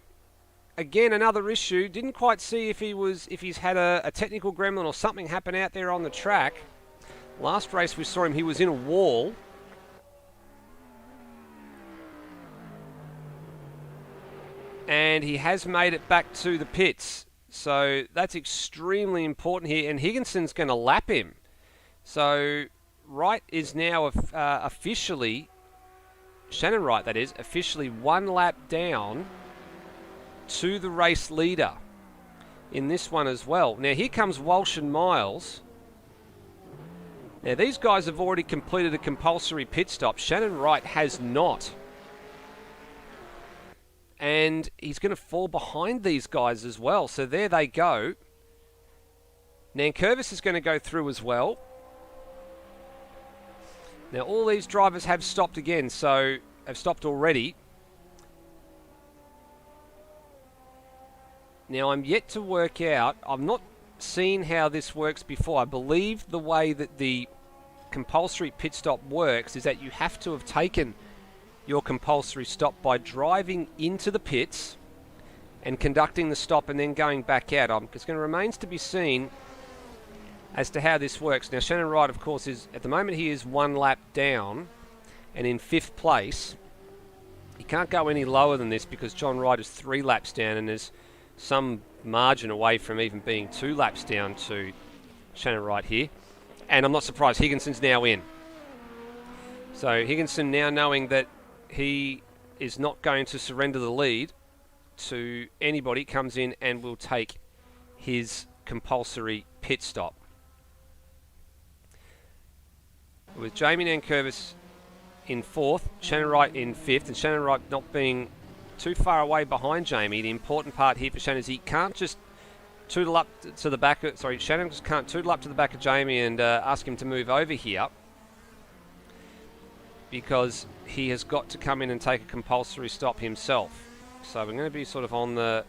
again another issue. Didn't quite see if he's had a technical gremlin or something happen out there on the track. Last race we saw him, he was in a wall. And he has made it back to the pits. So that's extremely important here. And Higginson's going to lap him. So Wright is now officially, Shannon Wright that is, officially 1 lap down to the race leader in this one as well. Now here comes Walsh and Miles. Now these guys have already completed a compulsory pit stop. Shannon Wright has not. And he's going to fall behind these guys as well. So there they go. Nankervis is going to go through as well. Now all these drivers have stopped again, so have stopped already. Now I'm yet to work out, I've not seen how this works before. I believe the way that the compulsory pit stop works is that you have to have taken your compulsory stop by driving into the pits and conducting the stop and then going back out. It's going to remain to be seen as to how this works. Now Shannon Wright, of course, is at the moment he is 1 lap down and in 5th place. He can't go any lower than this because John Wright is 3 laps down and there's some margin away from even being 2 laps down to Shannon Wright here. And I'm not surprised, Higginson's now in. So Higginson now knowing that he is not going to surrender the lead to anybody, comes in and will take his compulsory pit stop. With Jamie Nankervis in 4th, Shannon Wright in 5th, and Shannon Wright not being too far away behind Jamie. The important part here for Shannon is he can't just tootle up to the back of, Shannon just can't tootle up to the back of Jamie and ask him to move over here, because he has got to come in and take a compulsory stop himself. So we're going to be sort of on the,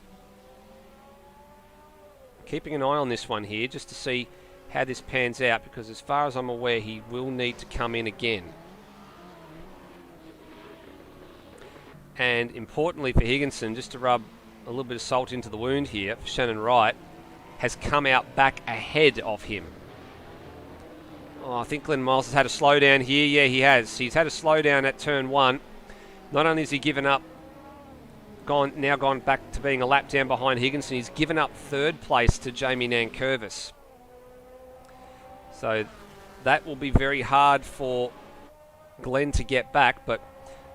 keeping an eye on this one here just to see how this pans out, because as far as I'm aware he will need to come in again. And importantly for Higginson, just to rub a little bit of salt into the wound here, for Shannon Wright has come out back ahead of him. Oh, I think Glenn Miles has had a slowdown here. Yeah, he has. He's had a slowdown at turn 1. Not only has he given up, now gone back to being a lap down behind Higginson, he's given up 3rd place to Jamie Nankervis. So that will be very hard for Glenn to get back, but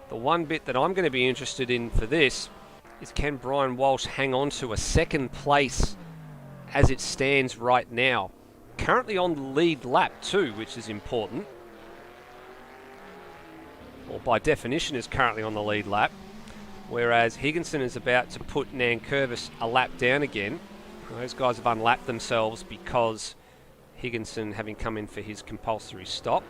the one bit that I'm going to be interested in for this is, can Brian Walsh hang on to a 2nd place as it stands right now? Currently on the lead lap too, which is important. Or by definition is currently on the lead lap. Whereas Higginson is about to put Nankervis a lap down again. Those guys have unlapped themselves because Higginson having come in for his compulsory stop.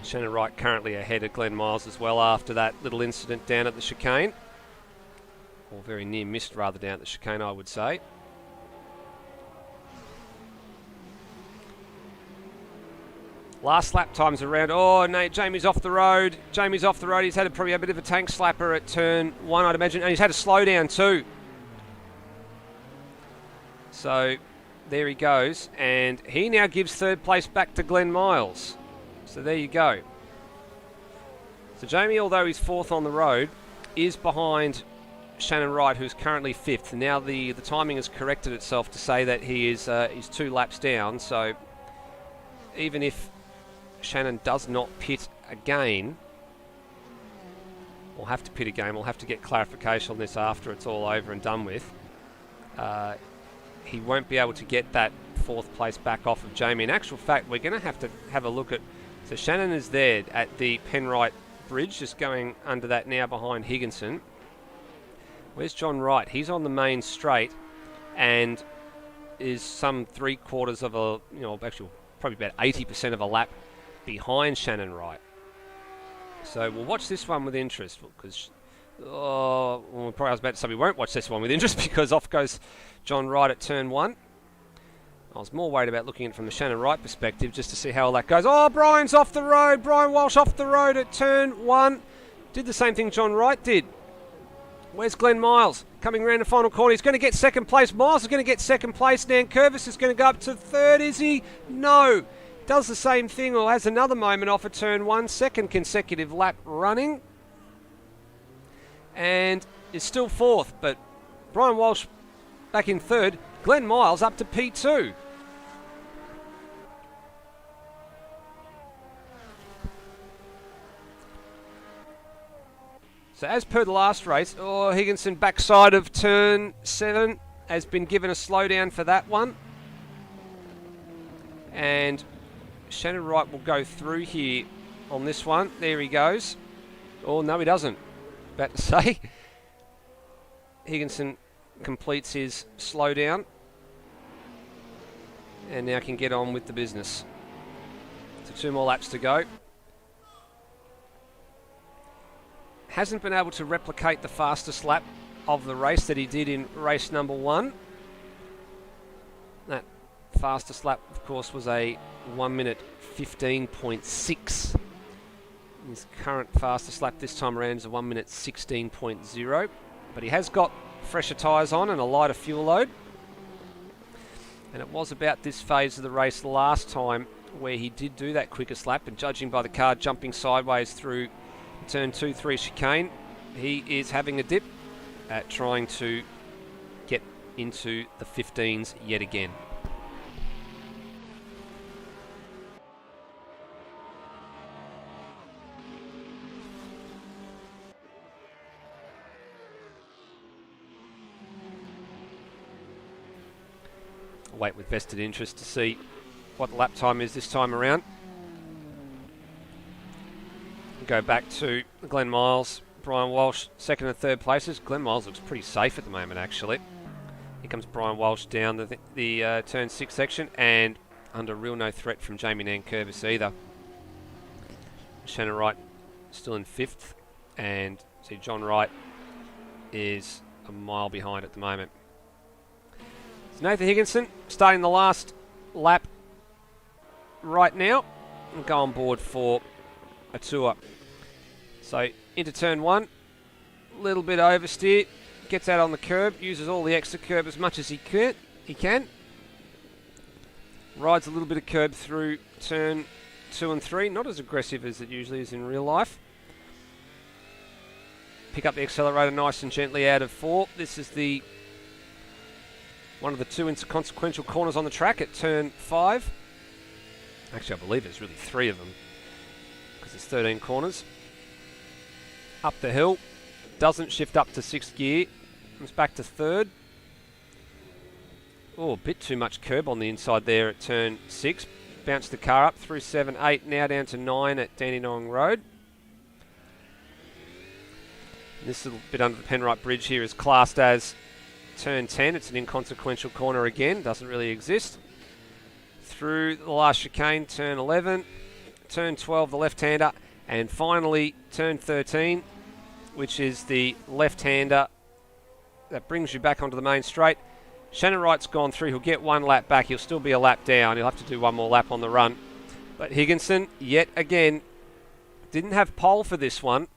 Shannon Wright currently ahead of Glenn Miles as well after that little incident down at the chicane. Or very near missed rather down at the chicane, I would say. Last lap times around. Oh, no, Jamie's off the road. Jamie's off the road. He's had probably a bit of a tank slapper at turn 1, I'd imagine. And he's had a slowdown too. So there he goes. And he now gives third place back to Glenn Miles. So there you go. So Jamie, although he's fourth on the road, is behind Shannon Wright, who's currently fifth. Now the timing has corrected itself to say that he is he's 2 laps down. So even if Shannon does not pit again, we'll have to pit again. We'll have to get clarification on this after it's all over and done with. He won't be able to get that 4th place back off of Jamie. In actual fact, we're going to have a look at... So Shannon is there at the Penrite Bridge, just going under that now behind Higginson. Where's John Wright? He's on the main straight and is some 3/4 of a, actually probably about 80% of a lap behind Shannon Wright. So we'll watch this one with interest because, probably I was about to say we won't watch this one with interest because off goes John Wright at turn 1. I was more worried about looking at it from the Shannon Wright perspective just to see how all that goes. Oh, Brian's off the road. Brian Walsh off the road at turn 1. Did the same thing John Wright did. Where's Glenn Miles? Coming around the final corner. He's going to get second place. Miles is going to get second place. Nan Curvis is going to go up to third, is he? No. Does the same thing or has another moment off at turn 1. Second consecutive lap running. And is still fourth. But Brian Walsh back in third. Glenn Miles up to P2. So as per the last race, Higginson backside of turn 7 has been given a slowdown for that one. And Shannon Wright will go through here on this one. There he goes. Oh, no, he doesn't. About to say. Higginson completes his slowdown. And now can get on with the business. So 2 more laps to go. Hasn't been able to replicate the fastest lap of the race that he did in race number 1. That fastest lap, of course, was a 1 minute 15.6. His current fastest lap this time around is a 1 minute 16.0. But he has got fresher tyres on and a lighter fuel load. And it was about this phase of the race last time where he did do that quickest lap, and judging by the car jumping sideways through turn 2-3 chicane, he is having a dip at trying to get into the 15s yet again. I'll wait with vested interest to see what the lap time is this time around. Go back to Glenn Miles, Brian Walsh, second and third places. Glenn Miles looks pretty safe at the moment, actually. Here comes Brian Walsh down the turn 6 section and under real no threat from Jamie Nankervis either. Shannon Wright still in 5th, and see John Wright is a mile behind at the moment. It's Nathan Higginson starting the last lap right now and go on board for a tour. So into turn 1, little bit oversteer, gets out on the curb, uses all the extra curb as much as he can. Rides a little bit of curb through turn 2 and 3, not as aggressive as it usually is in real life. Pick up the accelerator nice and gently out of 4. This is one of the 2 inconsequential corners on the track at turn 5. Actually, I believe there's really 3 of them because there's 13 corners. Up the hill, doesn't shift up to 6th gear, comes back to 3rd. Oh, a bit too much curb on the inside there at turn 6. Bounced the car up through 7, 8, now down to 9 at Dandenong Road. This little bit under the Penrite Bridge here is classed as turn 10. It's an inconsequential corner again, doesn't really exist. Through the last chicane, turn 11, turn 12, the left-hander, and finally turn 13, which is the left-hander that brings you back onto the main straight. Shannon Wright's gone through. He'll get one lap back. He'll still be a lap down. He'll have to do one more lap on the run. But Higginson, yet again, didn't have pole for this one,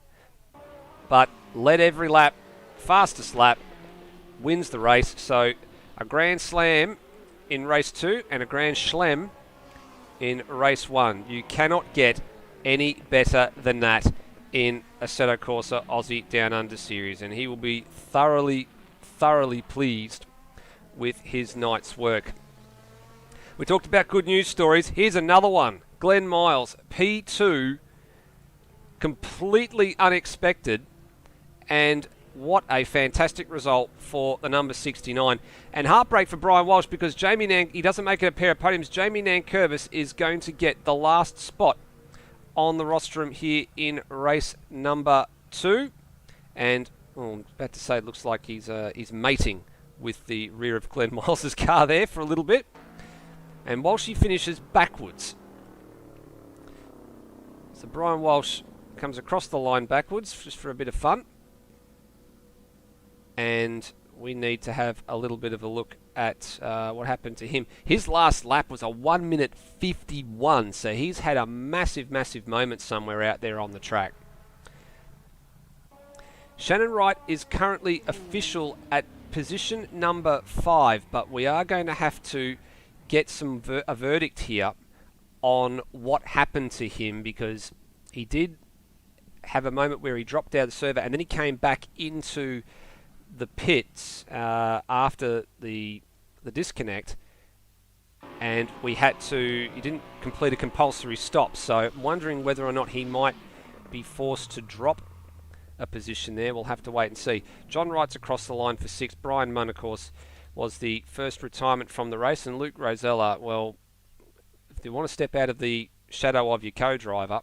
but led every lap, fastest lap, wins the race. So a Grand Slam in race 2 and a Grand Schlem in race 1. You cannot get any better than that in Assetto Corsa Aussie Down Under Series, and he will be thoroughly pleased with his night's work. We talked about good news stories. Here's another one. Glenn Miles, P2, completely unexpected, and what a fantastic result for the number 69. And heartbreak for Brian Walsh, because he doesn't make it a pair of podiums. Jamie Nankervis is going to get the last spot on the rostrum here in race number 2. And I'm about to say, it looks like he's mating with the rear of Glenn Miles' car there for a little bit. And Walshy finishes backwards. So Brian Walsh comes across the line backwards just for a bit of fun. And we need to have a little bit of a look at what happened to him. His last lap was a 1 minute 51, so he's had a massive moment somewhere out there on the track. Shannon Wright is currently official at position number 5, but we are going to have to get a verdict here on what happened to him, because he did have a moment where he dropped out of the servo and then he came back into the pits after the disconnect, and he didn't complete a compulsory stop, so I'm wondering whether or not he might be forced to drop a position there. We'll have to wait and see. John Wright's across the line for 6. Brian Munn, of course, was the first retirement from the race, and Luke Rosella, well, if you want to step out of the shadow of your co-driver,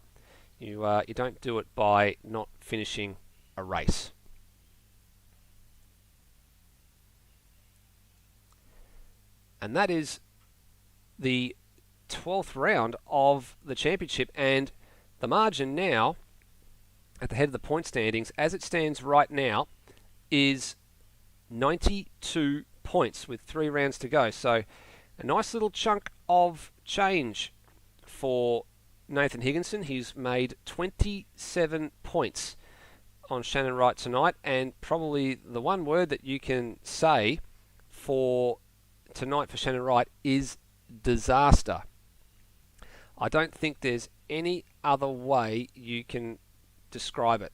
you don't do it by not finishing a race. And that is the 12th round of the championship, and the margin now at the head of the point standings, as it stands right now, is 92 points with 3 rounds to go. So a nice little chunk of change for Nathan Higginson. He's made 27 points on Shannon Wright tonight, and probably the one word that you can say for tonight for Shannon Wright is disaster. I don't think there's any other way you can describe it.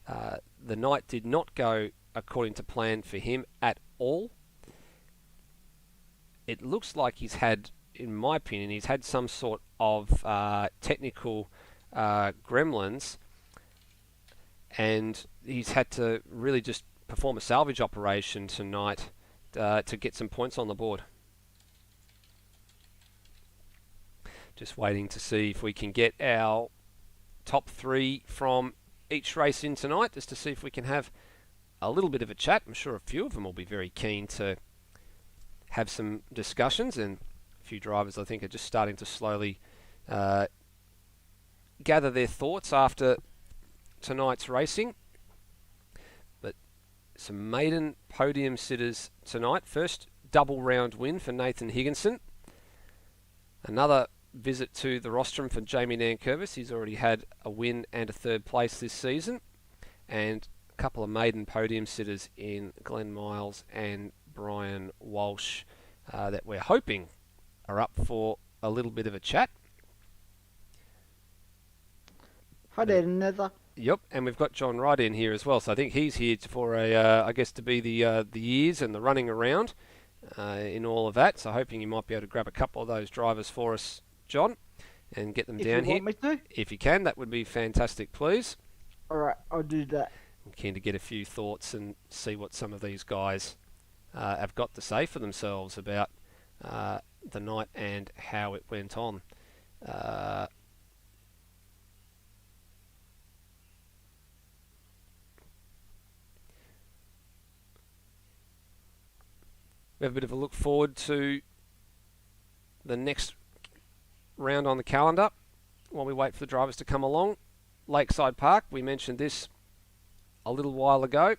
The night did not go according to plan for him at all. It looks like he's had, in my opinion, he's had some sort of technical gremlins, and he's had to really just perform a salvage operation tonight to get some points on the board. Just waiting to see if we can get our top 3 from each race in tonight, just to see if we can have a little bit of a chat. I'm sure a few of them will be very keen to have some discussions, and a few drivers, I think, are just starting to slowly gather their thoughts after tonight's racing. But some maiden podium sitters tonight. First double round win for Nathan Higginson. Another visit to the rostrum for Jamie Nankervis. He's already had a win and a 3rd place this season, and a couple of maiden podium sitters in Glenn Miles and Brian Walsh that we're hoping are up for a little bit of a chat. Hi there, Nether. Yep, and we've got John Wright in here as well, so I think he's here for I guess to be the ears and the running around in all of that. So hoping you might be able to grab a couple of those drivers for us, John, and get them down here. If you want me to? If you can, that would be fantastic, please. Alright, I'll do that. I'm keen to get a few thoughts and see what some of these guys have got to say for themselves about the night and how it went on. We have a bit of a look forward to the next round on the calendar. while we wait for the drivers to come along. Lakeside Park, we mentioned this a little while ago.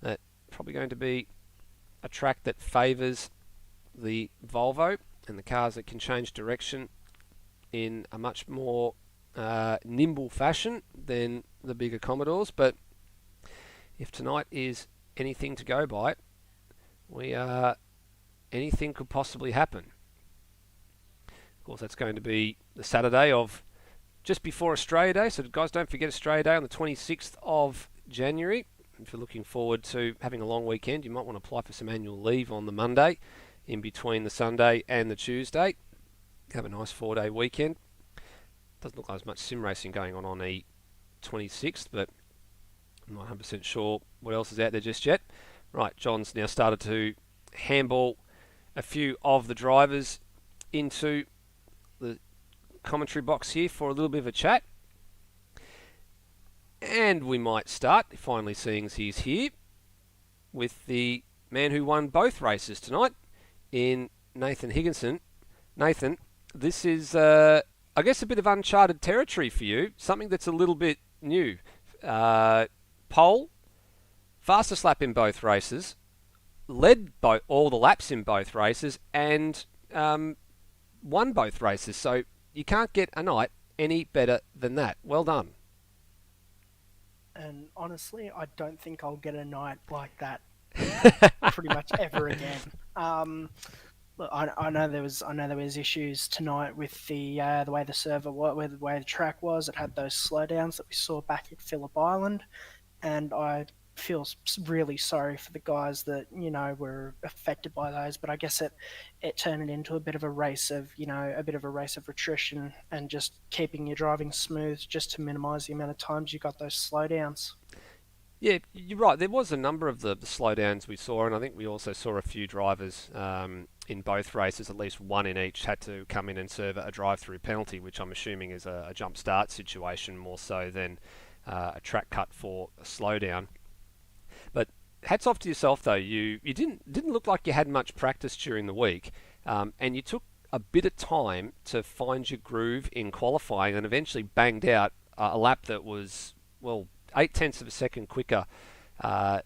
That probably going to be a track that favours the Volvo and the cars that can change direction in a much more nimble fashion than the bigger Commodores. But if tonight is anything to go by, anything could possibly happen. Of course, that's going to be the Saturday of just before Australia Day. So guys, don't forget Australia Day on the 26th of January. If you're looking forward to having a long weekend, you might want to apply for some annual leave on the Monday in between the Sunday and the Tuesday. Have a nice 4-day weekend. Doesn't look like there's much sim racing going on the 26th, but I'm not 100% sure what else is out there just yet. Right, John's now started to handball a few of the drivers into the commentary box here for a little bit of a chat. And we might start, finally seeing as he's here, with the man who won both races tonight in Nathan Higginson. Nathan, this is, I guess, a bit of uncharted territory for you, something that's a little bit new. Pole, fastest lap in both races, led all the laps in both races, and won both races. So you can't get a night any better than that. Well done. And honestly, I don't think I'll get a night like that pretty much ever again. Look, I know there was issues tonight with the way the server was, the way the track was. It had those slowdowns that we saw back at Phillip Island, and I feel really sorry for the guys that were affected by those. But I guess it turned it into a bit of a race of attrition and just keeping your driving smooth, just to minimise the amount of times you got those slowdowns. Yeah, you're right. There was a number of the slowdowns we saw, and I think we also saw a few drivers in both races, at least one in each, had to come in and serve a drive-through penalty, which I'm assuming is a jump start situation more so than a track cut for a slowdown. But hats off to yourself, though. You didn't look like you had much practice during the week, and you took a bit of time to find your groove in qualifying, and eventually banged out a lap that was, well, 0.8 of a second quicker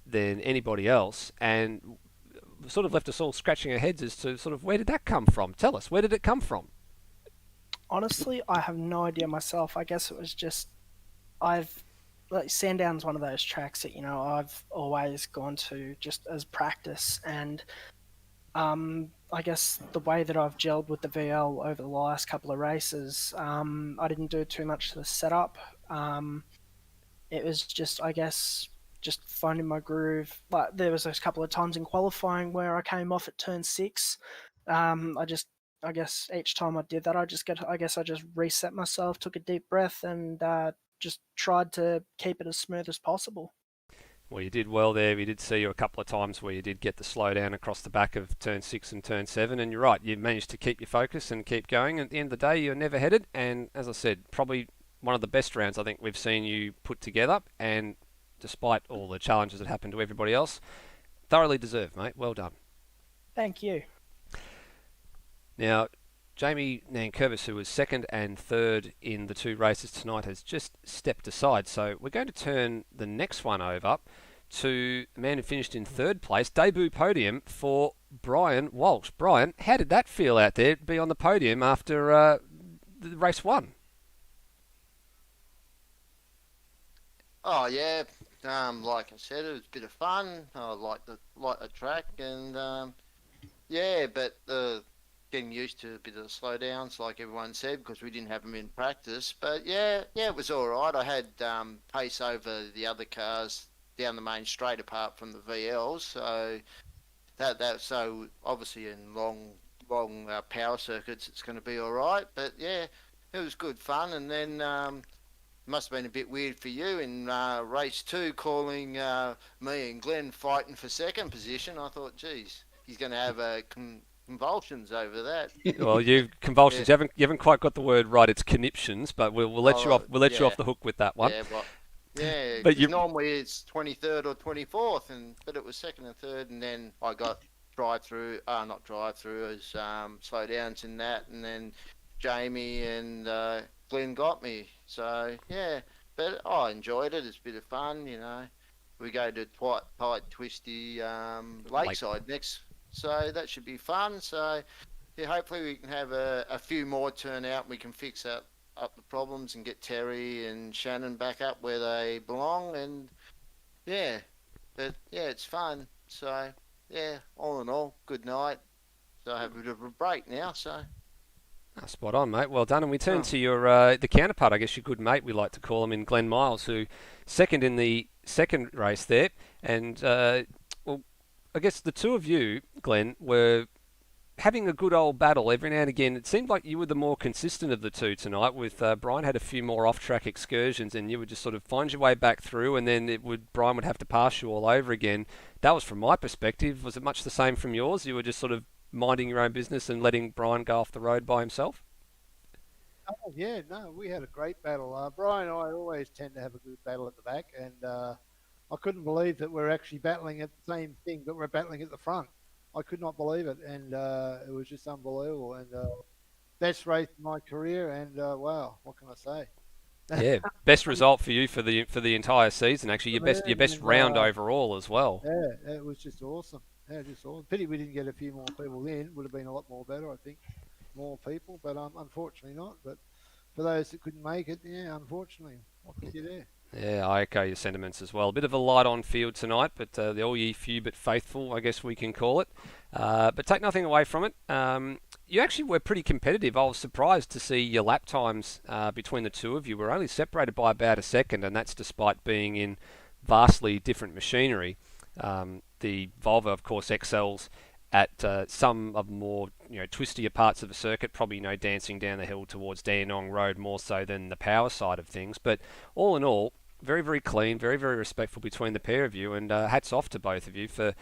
than anybody else, and sort of left us all scratching our heads as to sort of, where did that come from? Tell us, where did it come from? Honestly, I have no idea myself. I guess it was just Sandown's one of those tracks that I've always gone to just as practice, and I guess the way that I've gelled with the VL over the last couple of races, I didn't do too much to the setup. It was just, I guess, just finding my groove. Like, there was a couple of times in qualifying where I came off at turn 6. I guess each time I did that, I just reset myself, took a deep breath, and just tried to keep it as smooth as possible. Well, you did well there. We did see you a couple of times where you did get the slowdown across the back of turn 6 and turn 7, and you're right, you managed to keep your focus and keep going. At the end of the day, you're never headed, and as I said, probably one of the best rounds I think we've seen you put together, and despite all the challenges that happened to everybody else, thoroughly deserved, mate. Well done. Thank you. Now, Jamie Nankervis, who was second and third in the two races tonight, has just stepped aside. So we're going to turn the next one over to the man who finished in third place, debut podium for Brian Walsh. Brian, how did that feel out there, be on the podium after the race one? Oh yeah, like I said, it was a bit of fun. I like the track, and yeah, but getting used to a bit of the slowdowns, like everyone said, because we didn't have them in practice. But yeah, it was all right. I had pace over the other cars down the main straight, apart from the VLs. So that so obviously in long power circuits, it's going to be all right. But yeah, it was good fun, and then. Must have been a bit weird for you in race 2, calling me and Glenn fighting for second position. I thought, geez, he's going to have convulsions over that. Well, convulsions. Yeah. You haven't quite got the word right. It's conniptions, but we'll let you off. We'll let you off the hook with that one. Yeah, but normally it's 23rd or 24th, but it was second and third, and then I got not drive-through, as slowdowns in that, and then Jamie and Glenn got me. So yeah, but I enjoyed it. It's a bit of fun, you know. We go to quite tight, twisty Lakeside next, so that should be fun. So yeah, hopefully we can have a few more turn out. And we can fix up the problems and get Terry and Shannon back up where they belong. And yeah, but yeah, it's fun. So yeah, all in all, good night. So I have a bit of a break now. So Spot on, mate. Well done. And we turn to your the counterpart, I guess your good mate, we like to call him, in Glenn Miles, who second in the second race there. And well, I guess the two of you, Glenn, were having a good old battle every now and again. It seemed like you were the more consistent of the two tonight, with Brian had a few more off-track excursions, and you would just sort of find your way back through, and then Brian would have to pass you all over again. That was from my perspective. Was it much the same from yours? You were just sort of minding your own business and letting Brian go off the road by himself? Oh, yeah, no, we had a great battle. Brian and I always tend to have a good battle at the back, and I couldn't believe that we're actually battling at the same thing, but we're battling at the front. I could not believe it, and it was just unbelievable. And best race in my career, and wow, what can I say? Yeah, best result for you for the entire season. Actually, your best round overall as well. Yeah, it was just awesome. Yeah, just awesome. Pity we didn't get a few more people in. Would have been a lot more better, I think. More people, but unfortunately not. But for those that couldn't make it, yeah, unfortunately, what can you do? Yeah, I echo your sentiments as well. A bit of a light on field tonight, but the all ye few but faithful, I guess we can call it. But take nothing away from it. You actually were pretty competitive. I was surprised to see your lap times between the two of you were only separated by about a second, and that's despite being in vastly different machinery. The Volvo, of course, excels at some of the more twistier parts of the circuit, probably dancing down the hill towards Dandenong Road more so than the power side of things. But all in all, very, very clean, very, very respectful between the pair of you, and hats off to both of you for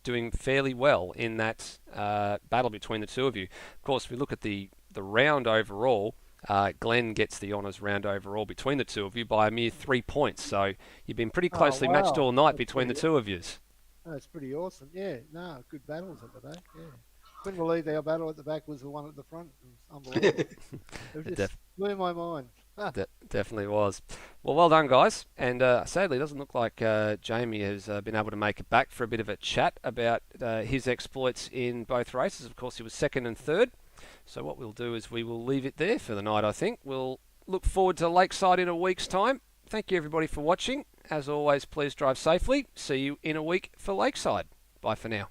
doing fairly well in that battle between the two of you. Of course, if we look at the round overall, Glenn gets the honours round overall between the two of you by a mere 3 points. So you've been pretty closely matched all night between the two of you. That's pretty awesome. Yeah, no, good battles at the back. Yeah, couldn't believe our battle at the back was the one at the front. It was unbelievable. It just blew my mind. Definitely was. Well done, guys. And sadly, it doesn't look like Jamie has been able to make it back for a bit of a chat about his exploits in both races. Of course, he was second and third. So what we'll do is we will leave it there for the night, I think. We'll look forward to Lakeside in a week's time. Thank you, everybody, for watching. As always, please drive safely. See you in a week for Lakeside. Bye for now.